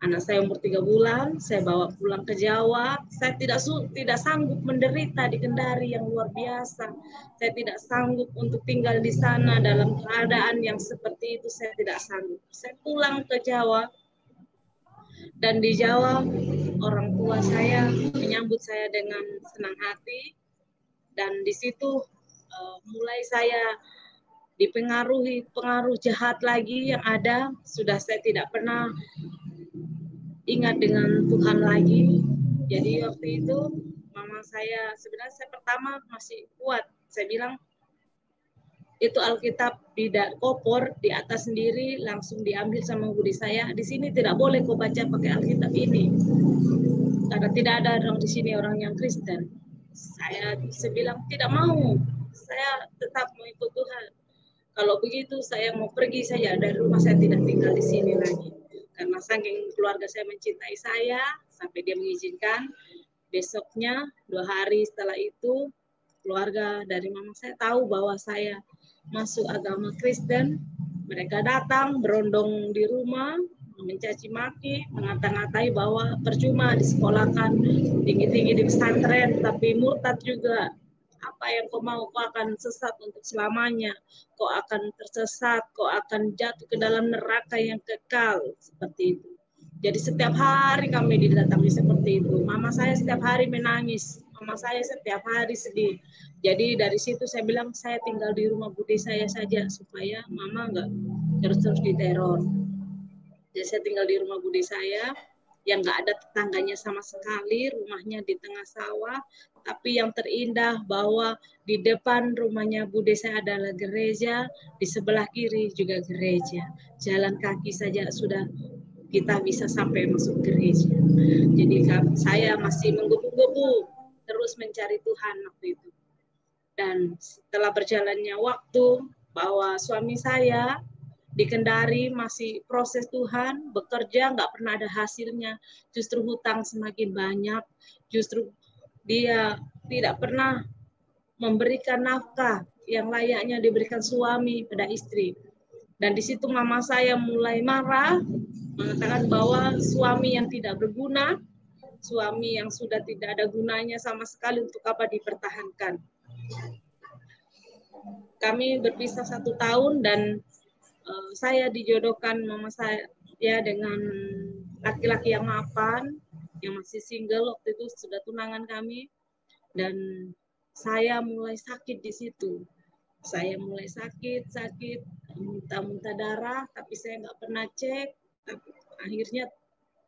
anak saya umur 3 bulan, saya bawa pulang ke Jawa. Saya tidak sanggup menderita di Kendari yang luar biasa. Saya tidak sanggup untuk tinggal di sana dalam keadaan yang seperti itu. Saya tidak sanggup. Saya pulang ke Jawa. Dan di Jawa, orang tua saya menyambut saya dengan senang hati. Dan di situ mulai saya pengaruh jahat lagi yang ada. Sudah saya tidak pernah ingat dengan Tuhan lagi. Jadi waktu itu mama saya, sebenarnya saya pertama masih kuat. Saya bilang itu Alkitab tidak koper di atas sendiri, langsung diambil sama budi saya. Di sini tidak boleh kau baca pakai Alkitab ini, karena tidak ada orang di sini orang yang Kristen. Saya bilang tidak mau, saya tetap mengikut Tuhan. Kalau begitu saya mau pergi saja dari rumah, saya tidak tinggal di sini lagi. Karena saking keluarga saya mencintai saya, sampai dia mengizinkan. Besoknya, 2 hari setelah itu, keluarga dari mama saya tahu bahwa saya masuk agama Kristen. Mereka datang, berondong di rumah, mencaci maki, mengata-ngatai bahwa percuma disekolahkan tinggi-tinggi di pesantren, tapi murtad juga. Apa yang kau mau? Kau akan sesat untuk selamanya. Kau akan tersesat, kau akan jatuh ke dalam neraka yang kekal. Seperti itu. Jadi setiap hari kami didatangi seperti itu. Mama saya setiap hari menangis. Mama saya setiap hari sedih. Jadi dari situ saya bilang saya tinggal di rumah bude saya saja supaya mama nggak terus-terus diteror. Jadi saya tinggal di rumah bude saya yang nggak ada tetangganya sama sekali, rumahnya di tengah sawah. Tapi yang terindah bahwa di depan rumahnya bude saya adalah gereja, di sebelah kiri juga gereja. Jalan kaki saja sudah kita bisa sampai masuk gereja. Jadi saya masih menggebu-gebu terus mencari Tuhan waktu itu. Dan setelah berjalannya waktu, bahwa suami saya di Kendari masih proses Tuhan, bekerja nggak pernah ada hasilnya, justru hutang semakin banyak, justru dia tidak pernah memberikan nafkah yang layaknya diberikan suami pada istri. Dan di situ mama saya mulai marah, mengatakan bahwa suami yang tidak berguna, suami yang sudah tidak ada gunanya sama sekali, untuk apa dipertahankan. Kami berpisah 1 tahun dan saya dijodohkan mama saya ya dengan laki-laki yang mapan, yang masih single. Waktu itu sudah tunangan kami, dan saya mulai sakit di situ. Saya mulai sakit, muntah-muntah darah, tapi saya nggak pernah cek. Tapi akhirnya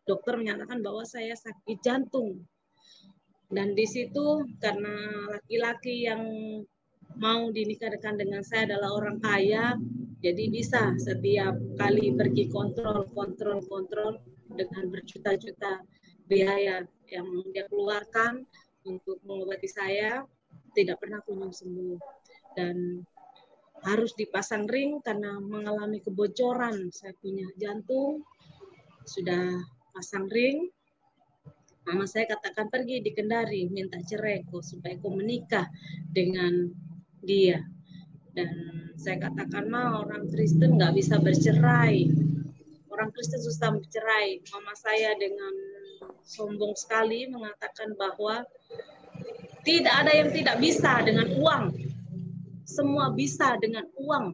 dokter menyatakan bahwa saya sakit jantung. Dan di situ karena laki-laki yang mau dinikahkan dengan saya adalah orang kaya, jadi bisa setiap kali pergi kontrol dengan berjuta-juta biaya yang dia keluarkan untuk mengobati saya, tidak pernah kunjung sembuh. Dan harus dipasang ring karena mengalami kebocoran. Saya punya jantung, sudah pasang ring. Mama saya katakan pergi di Kendari, minta cerai supaya kau menikah dengan dia. Dan saya katakan, orang Kristen nggak bisa bercerai. Orang Kristen susah bercerai. Mama saya dengan sombong sekali mengatakan bahwa tidak ada yang tidak bisa dengan uang. Semua bisa dengan uang.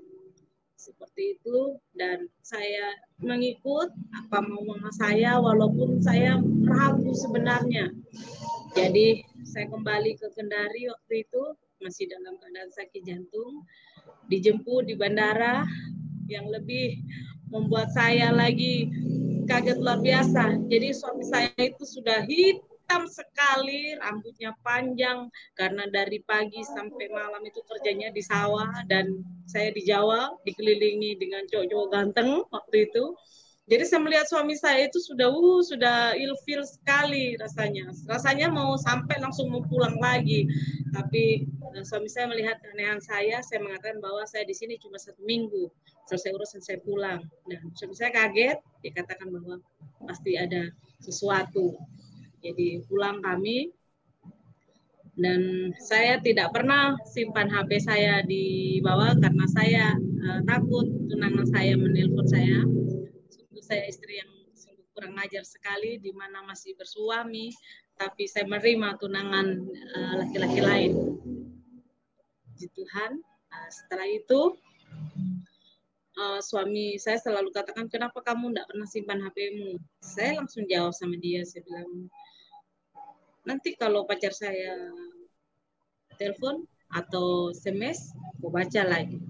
Seperti itu, dan saya mengikut apa mau mama saya walaupun saya ragu sebenarnya. Jadi saya kembali ke Kendari waktu itu masih dalam keadaan sakit jantung, dijemput di bandara. Yang lebih membuat saya lagi kaget luar biasa, jadi suami saya itu sudah hitam sekali, rambutnya panjang, karena dari pagi sampai malam itu kerjanya di sawah, dan saya di Jawa dikelilingi dengan cowok-cowok ganteng waktu itu. Jadi saya melihat suami saya itu sudah ilfil sekali rasanya mau sampai langsung mau pulang lagi. Tapi suami saya melihat keanehan saya mengatakan bahwa saya di sini cuma 1 minggu, selesai urusan saya pulang. Dan suami saya kaget, dia katakan bahwa pasti ada sesuatu. Jadi pulang kami, dan saya tidak pernah simpan HP saya di bawah karena saya takut tunangan saya menelpon saya. Saya istri yang sungguh kurang ajar sekali, di mana masih bersuami, tapi saya menerima tunangan laki-laki lain. Puji Tuhan. Setelah itu suami saya selalu katakan, kenapa kamu tidak pernah simpan HP-mu? Saya langsung jawab sama dia, saya bilang, nanti kalau pacar saya telepon atau SMS, aku baca lagi.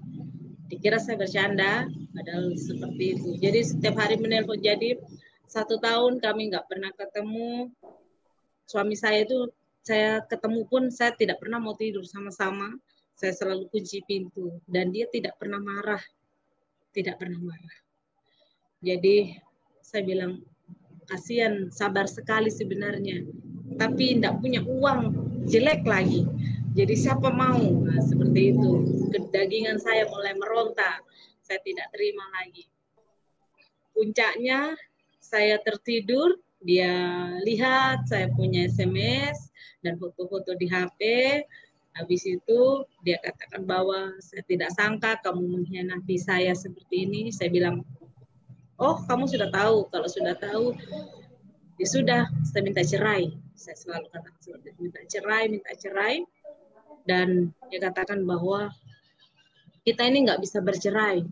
Dikira saya bercanda, padahal seperti itu. Jadi setiap hari menelpon. Jadi 1 tahun kami nggak pernah ketemu. Suami saya itu, saya ketemu pun saya tidak pernah mau tidur sama-sama. Saya selalu kunci pintu, dan dia tidak pernah marah. Tidak pernah marah. Jadi saya bilang, kasihan, sabar sekali sebenarnya. Tapi tidak punya uang, jelek lagi. Jadi siapa mau? Nah, seperti itu. Kedagingan saya mulai meronta. Saya tidak terima lagi. Puncaknya saya tertidur, dia lihat saya punya SMS dan foto-foto di HP. Habis itu dia katakan bahwa saya tidak sangka kamu mengkhianati saya seperti ini. Saya bilang, oh kamu sudah tahu. Kalau sudah tahu, ya sudah, saya minta cerai. Saya selalu katakan minta cerai. Dan dia katakan bahwa kita ini nggak bisa bercerai.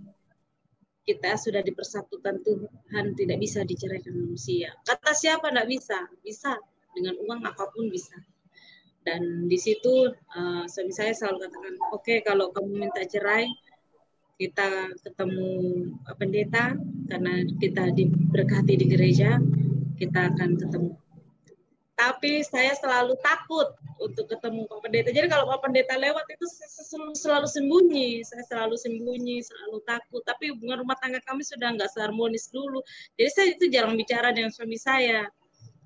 Kita sudah dipersatukan Tuhan, tidak bisa diceraikan manusia. Kata siapa nggak bisa? Bisa, dengan uang apapun bisa. Dan di situ suami saya selalu katakan, oke, kalau kamu minta cerai, kita ketemu pendeta, karena kita diberkati di gereja, kita akan ketemu. Tapi saya selalu takut untuk ketemu Pak Pendeta. Jadi kalau Pak Pendeta lewat itu selalu sembunyi. Saya selalu sembunyi, selalu takut. Tapi hubungan rumah tangga kami sudah nggak seharmonis dulu. Jadi saya itu jarang bicara dengan suami saya.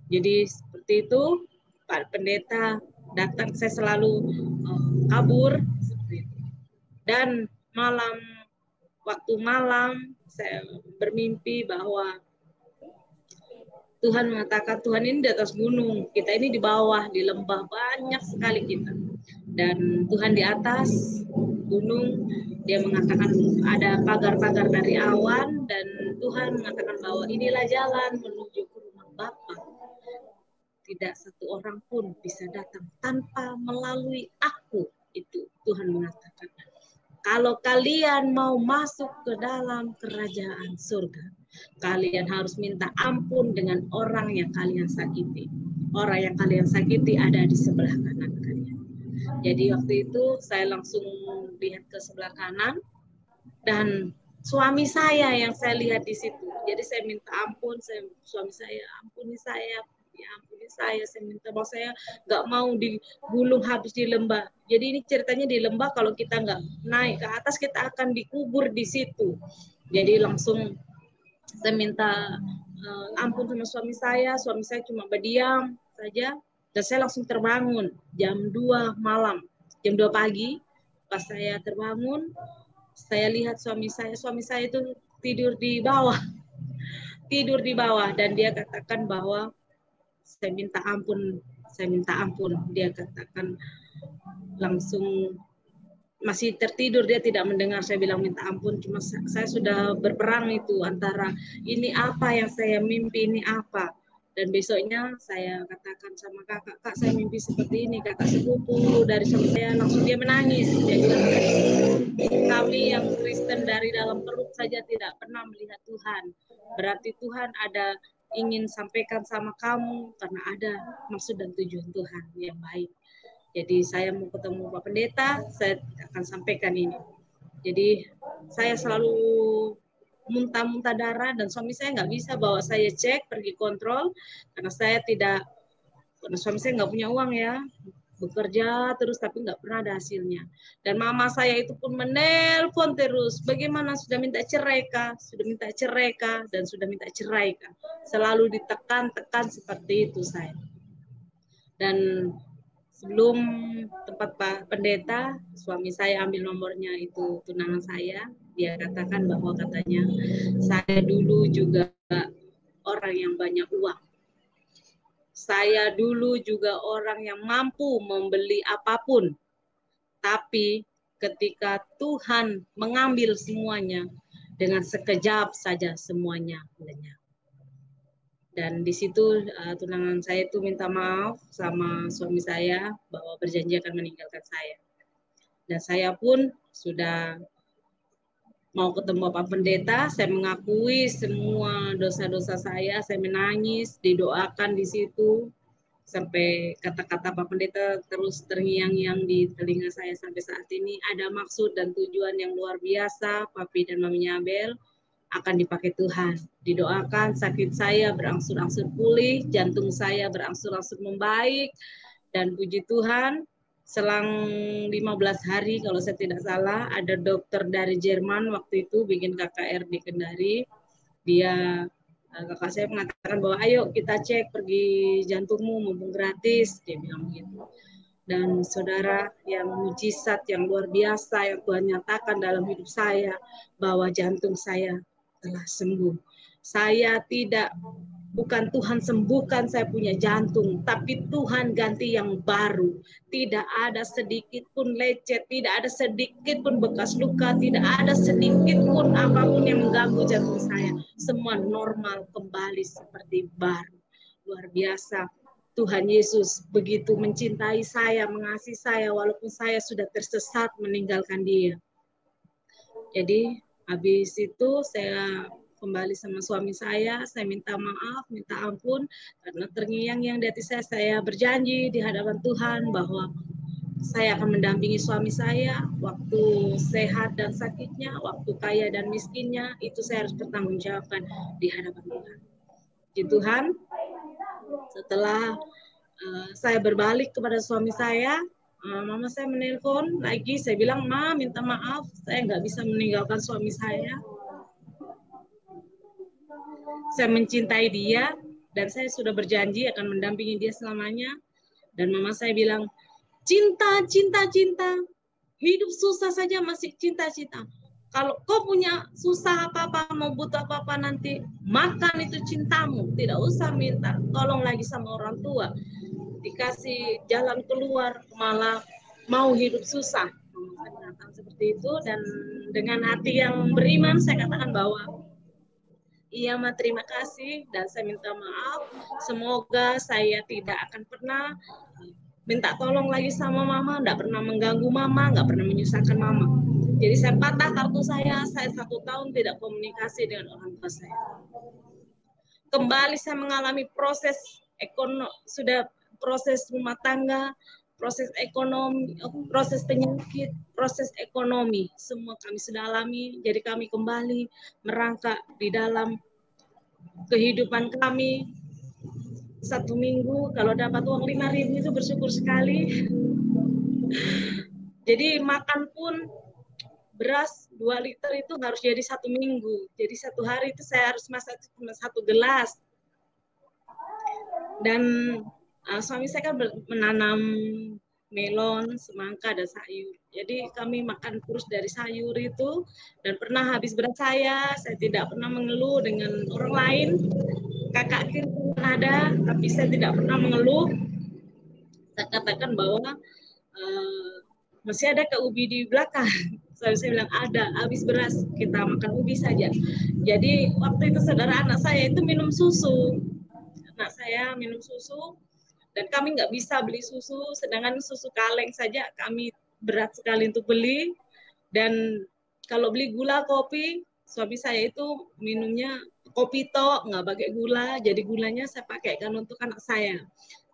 Jadi seperti itu, Pak Pendeta datang, saya selalu kabur. Seperti itu. Dan waktu malam, saya bermimpi bahwa Tuhan mengatakan, Tuhan ini di atas gunung, kita ini di bawah, di lembah, banyak sekali kita. Dan Tuhan di atas gunung, dia mengatakan ada pagar-pagar dari awan, dan Tuhan mengatakan bahwa inilah jalan menuju ke rumah Bapa. tidak satu orang pun bisa datang tanpa melalui aku. Itu Tuhan mengatakan. Kalau kalian mau masuk ke dalam kerajaan surga, kalian harus minta ampun dengan orang yang kalian sakiti. Orang yang kalian sakiti ada di sebelah kanan kalian. Jadi waktu itu saya langsung lihat ke sebelah kanan, dan suami saya yang saya lihat di situ. Jadi saya minta ampun, suami saya, ampuni saya, ya ampuni saya minta, bahwa saya nggak mau digulung habis di lembah. Jadi ini ceritanya di lembah, kalau kita nggak naik ke atas kita akan dikubur di situ. Jadi langsung saya minta ampun sama suami saya cuma berdiam saja, dan saya langsung terbangun jam 2 malam, jam 2 pagi. Pas saya terbangun, saya lihat suami saya itu tidur di bawah, dan dia katakan bahwa saya minta ampun. Dia katakan langsung, masih tertidur, dia tidak mendengar saya bilang minta ampun. Cuma saya sudah berperang itu antara ini apa yang saya mimpi, ini apa. Dan besoknya saya katakan sama kakak, kak saya mimpi seperti ini, kakak sepupu dari suami saya, langsung dia menangis. Dia bilang, kami yang Kristen dari dalam perut saja tidak pernah melihat Tuhan. Berarti Tuhan ada ingin sampaikan sama kamu karena ada maksud dan tujuan Tuhan yang baik. Jadi saya mau ketemu Pak Pendeta, saya akan sampaikan ini. Jadi saya selalu muntah-muntah darah, dan suami saya nggak bisa bawa saya cek, pergi kontrol, karena suami saya nggak punya uang ya, bekerja terus tapi nggak pernah ada hasilnya. Dan mama saya itu pun menelpon terus, bagaimana sudah minta cerai kah, dan sudah minta cerai kah. Selalu ditekan-tekan seperti itu saya. Dan sebelum tempat Pak Pendeta, suami saya ambil nomornya itu tunangan saya. Dia katakan bahwa katanya saya dulu juga orang yang banyak uang. Saya dulu juga orang yang mampu membeli apapun. Tapi ketika Tuhan mengambil semuanya, dengan sekejap saja semuanya lenyap. Dan di situ tunangan saya itu minta maaf sama suami saya bahwa berjanji akan meninggalkan saya. Dan saya pun sudah mau ketemu Pak Pendeta, saya mengakui semua dosa-dosa saya menangis, didoakan di situ, sampai kata-kata Pak Pendeta terus terngiang-ngiang di telinga saya sampai saat ini. Ada maksud dan tujuan yang luar biasa, Papi dan Maminya Abel akan dipakai Tuhan. Didoakan sakit saya berangsur-angsur pulih, jantung saya berangsur-angsur membaik, dan puji Tuhan selang 15 hari kalau saya tidak salah, ada dokter dari Jerman waktu itu bikin KKR di Kendari. Kakak saya mengatakan bahwa ayo kita cek, pergi jantungmu mumpung gratis, dia bilang begitu. Dan saudara, yang mujizat yang luar biasa yang Tuhan nyatakan dalam hidup saya, bahwa jantung saya telah sembuh. Bukan Tuhan sembuhkan saya punya jantung, tapi Tuhan ganti yang baru. Tidak ada sedikit pun lecet, tidak ada sedikit pun bekas luka, tidak ada sedikit pun apapun yang mengganggu jantung saya. Semua normal kembali seperti baru. Luar biasa. Tuhan Yesus begitu mencintai saya, mengasihi saya, walaupun saya sudah tersesat meninggalkan Dia. Jadi habis itu saya kembali sama suami saya minta maaf, minta ampun, karena terngiang-ngiang di hati saya berjanji di hadapan Tuhan bahwa saya akan mendampingi suami saya waktu sehat dan sakitnya, waktu kaya dan miskinnya, itu saya harus bertanggungjawabkan di hadapan Tuhan. Di Tuhan, setelah saya berbalik kepada suami saya, mama saya menelpon lagi, saya bilang, Ma, minta maaf, saya nggak bisa meninggalkan suami saya. Saya mencintai dia, dan saya sudah berjanji akan mendampingi dia selamanya. Dan mama saya bilang, cinta, cinta, cinta. Hidup susah saja masih cinta, cinta. Kalau kau punya susah apa-apa, mau butuh apa-apa nanti, makan itu cintamu. Tidak usah minta tolong lagi sama orang tua. Dikasih jalan keluar, malah mau hidup susah. Saya mengatakan seperti itu, dan dengan hati yang beriman saya katakan bahwa Iya, Ma, terima kasih dan saya minta maaf. Semoga saya tidak akan pernah minta tolong lagi sama Mama, nggak pernah mengganggu Mama, nggak pernah menyusahkan Mama. Jadi saya patah kartu saya 1 tahun tidak komunikasi dengan orang tua saya. Kembali saya mengalami proses sudah proses rumah tangga, proses ekonomi, proses penyakit, proses ekonomi, semua kami sudah alami. Jadi kami kembali merangkak di dalam kehidupan kami. 1 minggu kalau dapat uang 5.000 itu bersyukur sekali. Jadi makan pun beras 2 liter itu harus jadi 1 minggu. Jadi 1 hari itu saya harus masak cuma 1 gelas. Dan suami saya kan menanam melon, semangka, dan sayur. Jadi kami makan terus dari sayur itu, dan pernah habis beras saya tidak pernah mengeluh dengan orang lain. Kakak kiri ada, tapi saya tidak pernah mengeluh. Saya katakan bahwa masih ada ke ubi di belakang. Saya bilang ada, habis beras kita makan ubi saja. Jadi waktu itu saudara anak saya itu minum susu. Anak saya minum susu, dan kami nggak bisa beli susu, sedangkan susu kaleng saja kami berat sekali untuk beli. Dan kalau beli gula kopi, suami saya itu minumnya kopi tok, nggak pakai gula, jadi gulanya saya pakaikan untuk anak saya.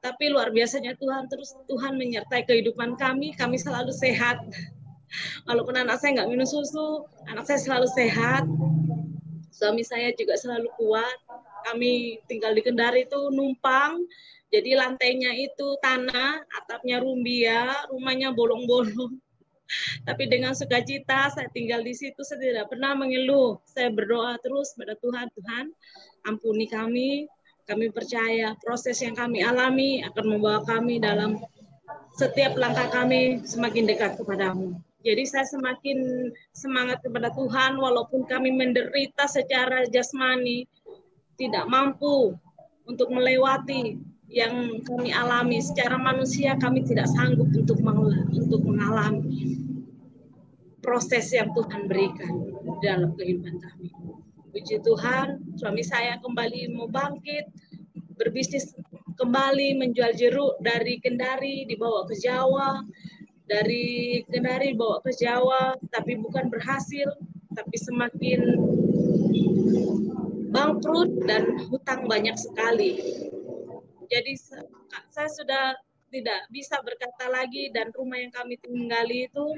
Tapi luar biasanya Tuhan menyertai kehidupan kami selalu sehat. Walaupun anak saya nggak minum susu, anak saya selalu sehat. Suami saya juga selalu kuat. Kami tinggal di Kendari itu numpang, jadi lantainya itu tanah, atapnya rumbia, rumahnya bolong-bolong. Tapi dengan sukacita saya tinggal di situ, saya tidak pernah mengeluh. Saya berdoa terus pada Tuhan, Tuhan ampuni kami. Kami percaya proses yang kami alami akan membawa kami dalam setiap langkah kami semakin dekat kepadamu. Jadi saya semakin semangat kepada Tuhan, walaupun kami menderita secara jasmani, tidak mampu untuk melewati yang kami alami. Secara manusia kami tidak sanggup untuk mengalami proses yang Tuhan berikan dalam kehidupan kami. Puji Tuhan, suami saya kembali mau bangkit, berbisnis kembali, menjual jeruk dari Kendari dibawa ke Jawa, dari Kendari dibawa ke Jawa, tapi bukan berhasil, tapi semakin bangkrut dan hutang banyak sekali. Jadi saya sudah tidak bisa berkata lagi, dan rumah yang kami tinggali itu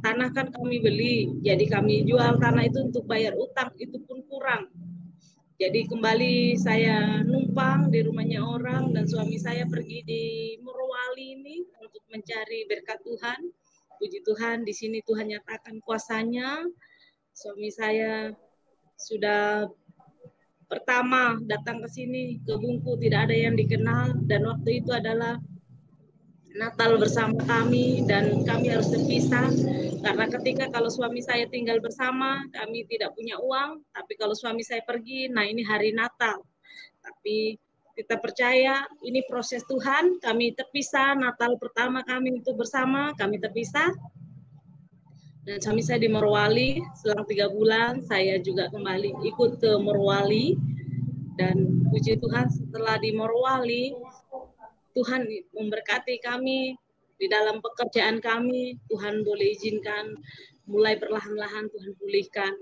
tanah kan kami beli, jadi kami jual tanah itu untuk bayar utang, itu pun kurang. Jadi kembali saya numpang di rumahnya orang, dan suami saya pergi di Morowali ini untuk mencari berkat Tuhan. Puji Tuhan, di sini Tuhan nyatakan kuasanya. Suami saya sudah pertama datang ke sini, ke Bungku, tidak ada yang dikenal, dan waktu itu adalah Natal bersama kami, dan kami harus terpisah karena ketika kalau suami saya tinggal bersama, kami tidak punya uang, tapi kalau suami saya pergi, nah ini hari Natal. Tapi kita percaya ini proses Tuhan, kami terpisah. Natal pertama kami itu bersama, kami terpisah. Dan suami saya di Morowali, selang 3 bulan saya juga kembali ikut ke Morowali. Dan puji Tuhan, setelah di Morowali, Tuhan memberkati kami di dalam pekerjaan kami. Tuhan boleh izinkan mulai perlahan-lahan Tuhan pulihkan.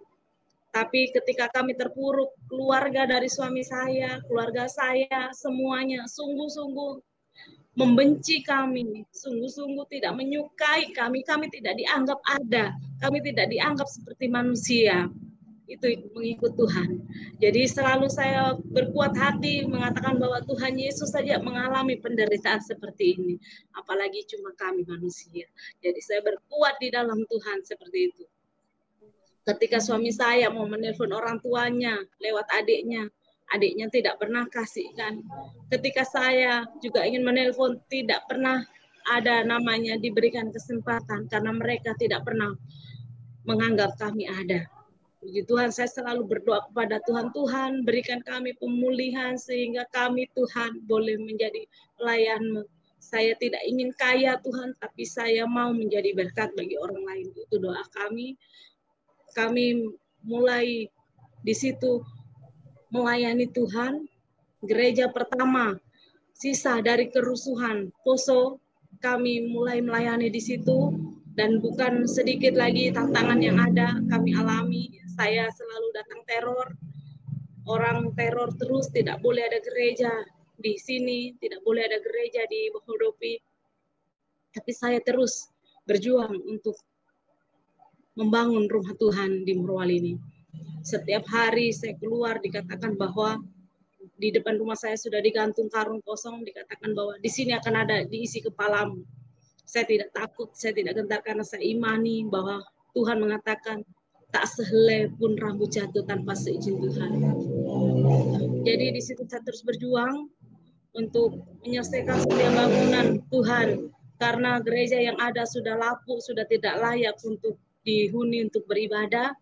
Tapi ketika kami terpuruk, keluarga dari suami saya, keluarga saya, semuanya sungguh-sungguh membenci kami, sungguh-sungguh tidak menyukai kami tidak dianggap ada, kami tidak dianggap seperti manusia. Itu mengikut Tuhan. Jadi selalu saya berkuat hati mengatakan bahwa Tuhan Yesus saja mengalami penderitaan seperti ini, apalagi cuma kami manusia. Jadi saya berkuat di dalam Tuhan seperti itu. Ketika suami saya mau menelpon orang tuanya lewat adiknya tidak pernah kasihkan. Ketika saya juga ingin menelpon, tidak pernah ada namanya diberikan kesempatan, karena mereka tidak pernah menganggap kami ada. Puji Tuhan, saya selalu berdoa kepada Tuhan, Tuhan berikan kami pemulihan sehingga kami Tuhan boleh menjadi pelayan-Mu. Saya tidak ingin kaya Tuhan, tapi saya mau menjadi berkat bagi orang lain. Itu doa kami. Kami mulai di situ melayani Tuhan. Gereja pertama, sisa dari kerusuhan, Poso, kami mulai melayani di situ. Dan bukan sedikit lagi tantangan yang ada kami alami. Saya selalu datang teror, orang teror terus, tidak boleh ada gereja di sini, tidak boleh ada gereja di Bohodopi. Tapi saya terus berjuang untuk membangun rumah Tuhan di Morowali ini. Setiap hari saya keluar dikatakan bahwa di depan rumah saya sudah digantung karung kosong, dikatakan bahwa di sini akan ada diisi kepalamu. Saya tidak takut, saya tidak gentar karena saya imani bahwa Tuhan mengatakan tak sehelai pun rambut jatuh tanpa seizin Tuhan. Jadi di situ saya terus berjuang untuk menyelesaikan setiap bangunan Tuhan, karena gereja yang ada sudah lapuk, sudah tidak layak untuk dihuni untuk beribadah,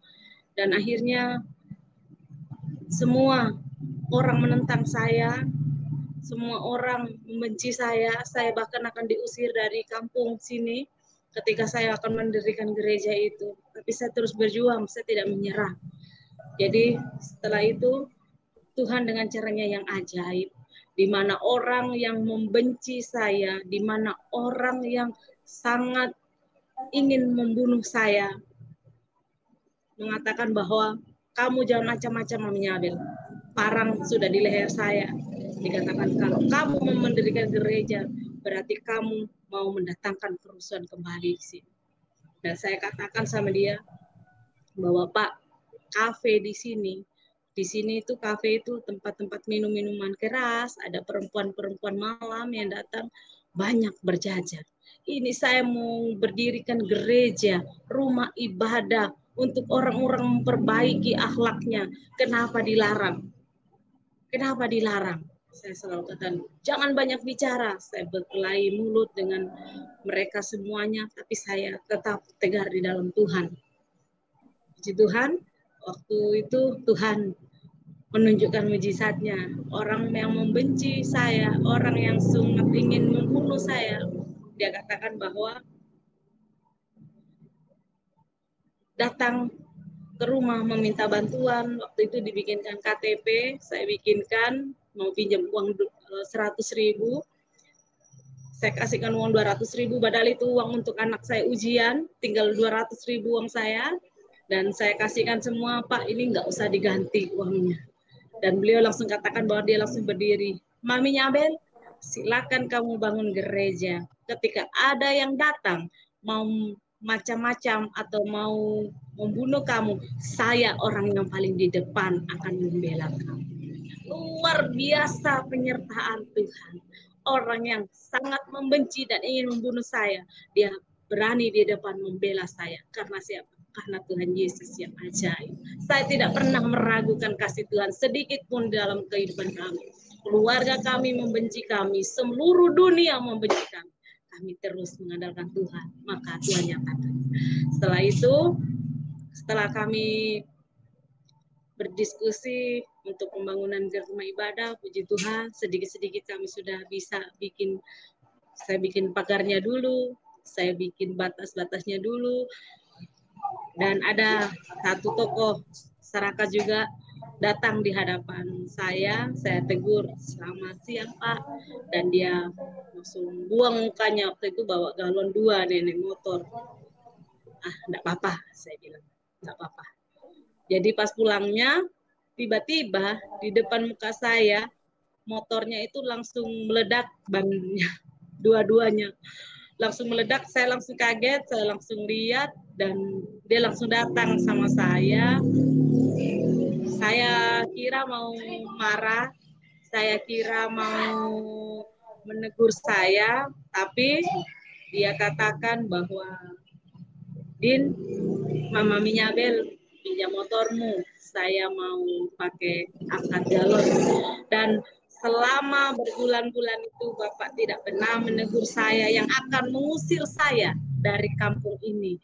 dan akhirnya semua orang menentang saya, semua orang membenci saya bahkan akan diusir dari kampung sini ketika saya akan mendirikan gereja itu. Tapi saya terus berjuang, saya tidak menyerah. Jadi setelah itu Tuhan dengan caranya yang ajaib, di mana orang yang membenci saya, di mana orang yang sangat ingin membunuh saya, mengatakan bahwa kamu jangan macam-macam Mami Abel. Parang sudah di leher saya. Dikatakan kalau kamu mau mendirikan gereja, berarti kamu mau mendatangkan kerusuhan kembali di sini. Dan saya katakan sama dia bahwa Pak, kafe di sini itu kafe itu tempat-tempat minum-minuman keras, ada perempuan-perempuan malam yang datang banyak berjajar. Ini saya mau berdirikan gereja, rumah ibadah untuk orang-orang memperbaiki akhlaknya. Kenapa dilarang? Kenapa dilarang? Saya selalu katakan, jangan banyak bicara. Saya berkelahi mulut dengan mereka semuanya, tapi saya tetap tegar di dalam Tuhan. Puji Tuhan, waktu itu Tuhan menunjukkan mujizatnya. Orang yang membenci saya, orang yang sangat ingin membunuh saya, dia katakan bahwa datang ke rumah meminta bantuan. Waktu itu dibikinkan KTP, saya bikinkan, mau pinjam uang 100.000. Saya kasihkan uang 200.000, padahal itu uang untuk anak saya ujian, tinggal 200.000 uang saya. Dan saya kasihkan semua, Pak, ini nggak usah diganti uangnya. Dan beliau langsung katakan bahwa dia langsung berdiri. Mami Abel, silakan kamu bangun gereja. Ketika ada yang datang, mau macam-macam atau mau membunuh kamu, saya orang yang paling di depan akan membela kamu. Luar biasa penyertaan Tuhan. Orang yang sangat membenci dan ingin membunuh saya, dia berani di depan membela saya. Karena siapa? Karena Tuhan Yesus yang ajaib. Saya tidak pernah meragukan kasih Tuhan sedikit pun dalam kehidupan kami. Keluarga kami membenci kami, seluruh dunia membenci kami. Kami terus mengandalkan Tuhan, maka Tuhan nyatakan. Setelah itu, setelah kami berdiskusi untuk pembangunan rumah ibadah, puji Tuhan, sedikit-sedikit kami sudah bisa bikin, saya bikin pagarnya dulu, saya bikin batas-batasnya dulu, dan ada satu tokoh masyarakat juga datang di hadapan saya tegur, selamat siang Pak, dan dia langsung buang mukanya, waktu itu bawa galon 2 nenek motor. Enggak apa-apa, saya bilang, enggak apa-apa. Jadi pas pulangnya, tiba-tiba di depan muka saya, motornya itu langsung meledak bannya, dua-duanya. Langsung meledak, saya langsung kaget, saya langsung lihat, dan dia langsung datang sama saya. Saya kira mau marah, saya kira mau menegur saya, tapi dia katakan bahwa, Din, Mama Minyabel, pinjam motormu, saya mau pakai angkat galon. Dan selama berbulan-bulan itu Bapak tidak pernah menegur saya yang akan mengusir saya dari kampung ini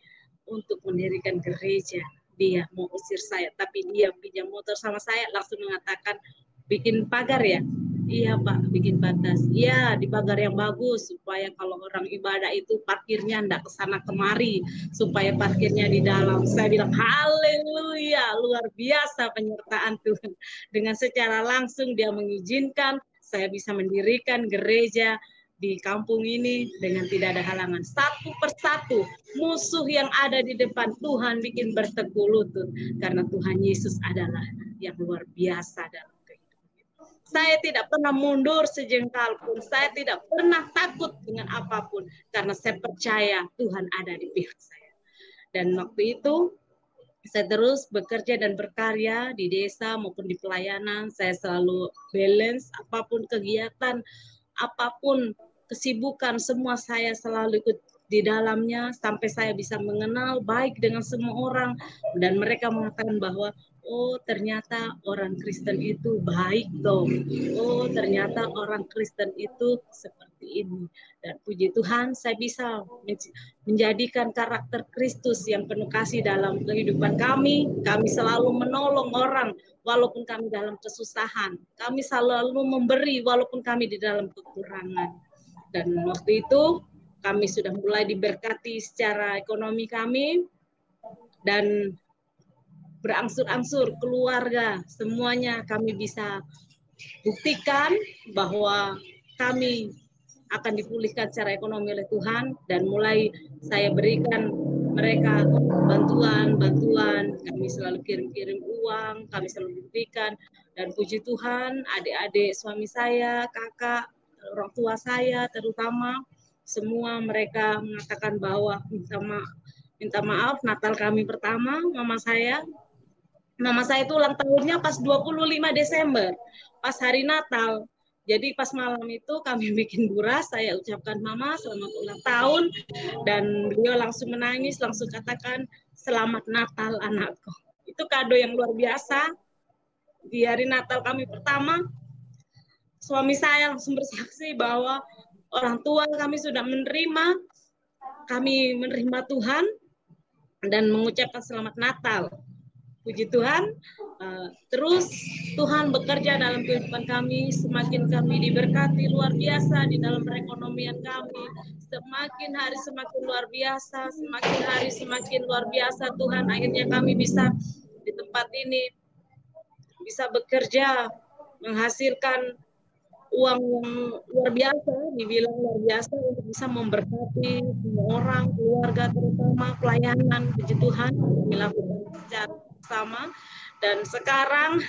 untuk mendirikan gereja. Dia mau usir saya, tapi dia pinjam motor sama saya, langsung mengatakan, bikin pagar ya. Iya Pak, bikin batas. Iya, di pagar yang bagus supaya kalau orang ibadah itu parkirnya enggak ke sana kemari, supaya parkirnya di dalam. Saya bilang haleluya, luar biasa penyertaan Tuhan. Dengan secara langsung dia mengizinkan saya bisa mendirikan gereja di kampung ini dengan tidak ada halangan. Satu persatu musuh yang ada di depan Tuhan bikin berteguh lutut karena Tuhan Yesus adalah yang luar biasa dalam kehidupan. Saya tidak pernah mundur sejengkal pun. Saya tidak pernah takut dengan apapun. Karena saya percaya Tuhan ada di pihak saya. Dan waktu itu, saya terus bekerja dan berkarya di desa maupun di pelayanan. Saya selalu balance apapun kegiatan, apapun kesibukan, semua saya selalu ikut di dalamnya sampai saya bisa mengenal baik dengan semua orang. Dan mereka mengatakan bahwa oh ternyata orang Kristen itu baik dong. Oh ternyata orang Kristen itu seperti ini. Dan puji Tuhan saya bisa menjadikan karakter Kristus yang penuh kasih dalam kehidupan kami. Kami selalu menolong orang walaupun kami dalam kesusahan. Kami selalu memberi walaupun kami di dalam kekurangan. Dan waktu itu kami sudah mulai diberkati secara ekonomi kami dan berangsur-angsur keluarga semuanya kami bisa buktikan bahwa kami akan dipulihkan secara ekonomi oleh Tuhan dan mulai saya berikan mereka bantuan, kami selalu kirim-kirim uang, kami selalu buktikan dan puji Tuhan adik-adik suami saya, kakak, orang tua saya terutama semua mereka mengatakan bahwa minta maaf Natal kami pertama Mama saya itu ulang tahunnya pas 25 Desember, pas hari Natal. Jadi pas malam itu kami bikin buras, saya ucapkan Mama selamat ulang tahun, dan beliau langsung menangis, langsung katakan selamat Natal anakku. Itu kado yang luar biasa. Di hari Natal kami pertama, suami saya langsung bersaksi bahwa orang tua kami sudah menerima Tuhan dan mengucapkan selamat Natal. Puji Tuhan, terus Tuhan bekerja dalam kehidupan kami, semakin kami diberkati luar biasa di dalam perekonomian kami, semakin hari semakin luar biasa, semakin hari semakin luar biasa Tuhan, akhirnya kami bisa di tempat ini, bisa bekerja, menghasilkan uang yang luar biasa, dibilang luar biasa untuk bisa memberkati semua orang, keluarga terutama, pelayanan, puji Tuhan, kami lakukan secara sama. Dan sekarang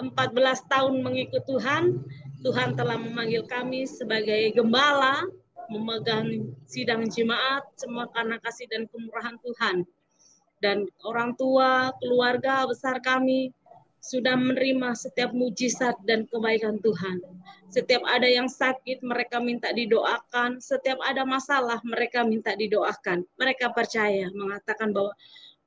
14 tahun mengikut Tuhan, Tuhan telah memanggil kami sebagai gembala, memegang sidang jemaat, semua karena kasih dan kemurahan Tuhan. Dan orang tua, keluarga besar kami sudah menerima setiap mujizat dan kebaikan Tuhan. Setiap ada yang sakit, mereka minta didoakan. Setiap ada masalah, mereka minta didoakan. Mereka percaya, mengatakan bahwa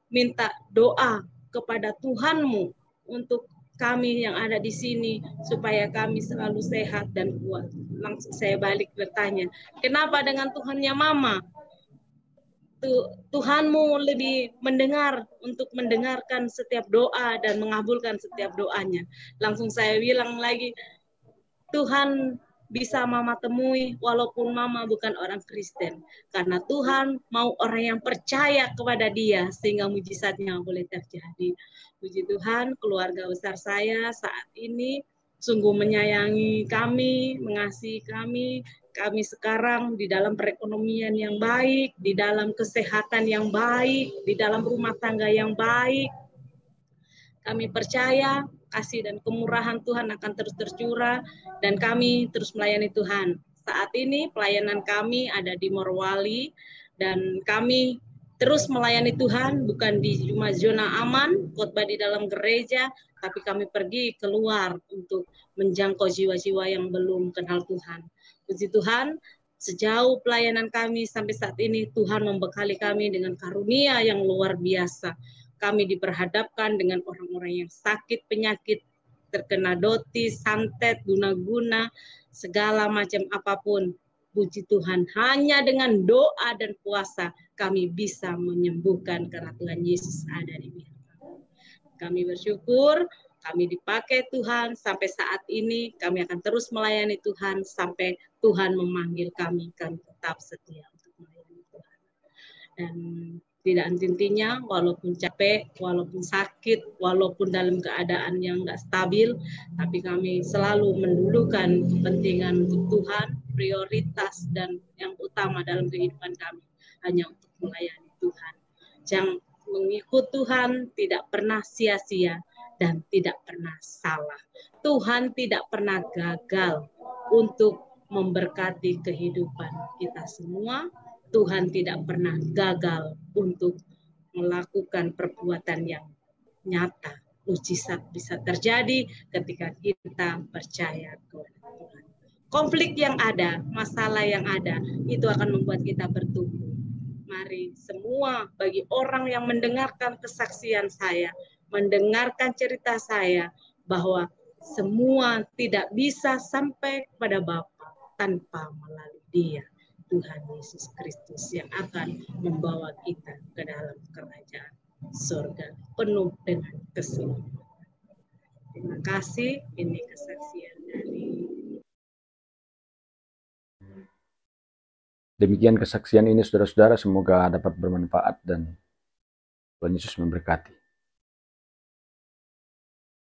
minta doa kepada Tuhanmu untuk kami yang ada di sini supaya kami selalu sehat dan kuat. Langsung saya balik bertanya, kenapa dengan Tuhannya Mama? Tuhanmu lebih mendengarkan setiap doa dan mengabulkan setiap doanya. Langsung saya bilang lagi, Tuhan bisa Mama temui walaupun Mama bukan orang Kristen. Karena Tuhan mau orang yang percaya kepada Dia sehingga mujizatnya boleh terjadi. Puji Tuhan, keluarga besar saya saat ini sungguh menyayangi kami, mengasihi kami. Kami sekarang di dalam perekonomian yang baik, di dalam kesehatan yang baik, di dalam rumah tangga yang baik. Kami percaya kasih dan kemurahan Tuhan akan terus tercurah dan kami terus melayani Tuhan. Saat ini pelayanan kami ada di Morowali dan kami terus melayani Tuhan, bukan di cuma zona aman, khotbah di dalam gereja, tapi kami pergi keluar untuk menjangkau jiwa-jiwa yang belum kenal Tuhan. Puji Tuhan, sejauh pelayanan kami sampai saat ini, Tuhan membekali kami dengan karunia yang luar biasa. Kami diperhadapkan dengan orang-orang yang sakit penyakit, terkena dotis, santet, guna-guna, segala macam apapun. Puji Tuhan, hanya dengan doa dan puasa kami bisa menyembuhkan karena Tuhan Yesus ada di pihak kami. Kami bersyukur Kami dipakai Tuhan sampai saat ini, kami akan terus melayani Tuhan sampai Tuhan memanggil kami tetap setia untuk melayani Tuhan. Dan tidak henti-hentinya, walaupun capek, walaupun sakit, walaupun dalam keadaan yang nggak stabil, tapi kami selalu mendulukan kepentingan untuk Tuhan, prioritas dan yang utama dalam kehidupan kami hanya untuk melayani Tuhan. Yang mengikut Tuhan tidak pernah sia-sia dan tidak pernah salah. Tuhan tidak pernah gagal untuk memberkati kehidupan kita semua. Tuhan tidak pernah gagal untuk melakukan perbuatan yang nyata. Mujizat bisa terjadi ketika kita percaya kepada Tuhan. Konflik yang ada, masalah yang ada, itu akan membuat kita bertumbuh. Mari semua bagi orang yang mendengarkan kesaksian saya, mendengarkan cerita saya, bahwa semua tidak bisa sampai kepada Bapa tanpa melalui Dia, Tuhan Yesus Kristus, yang akan membawa kita ke dalam kerajaan surga penuh dengan keselamatan. Terima kasih, ini kesaksian dari. Demikian kesaksian ini saudara-saudara, semoga dapat bermanfaat dan Tuhan Yesus memberkati.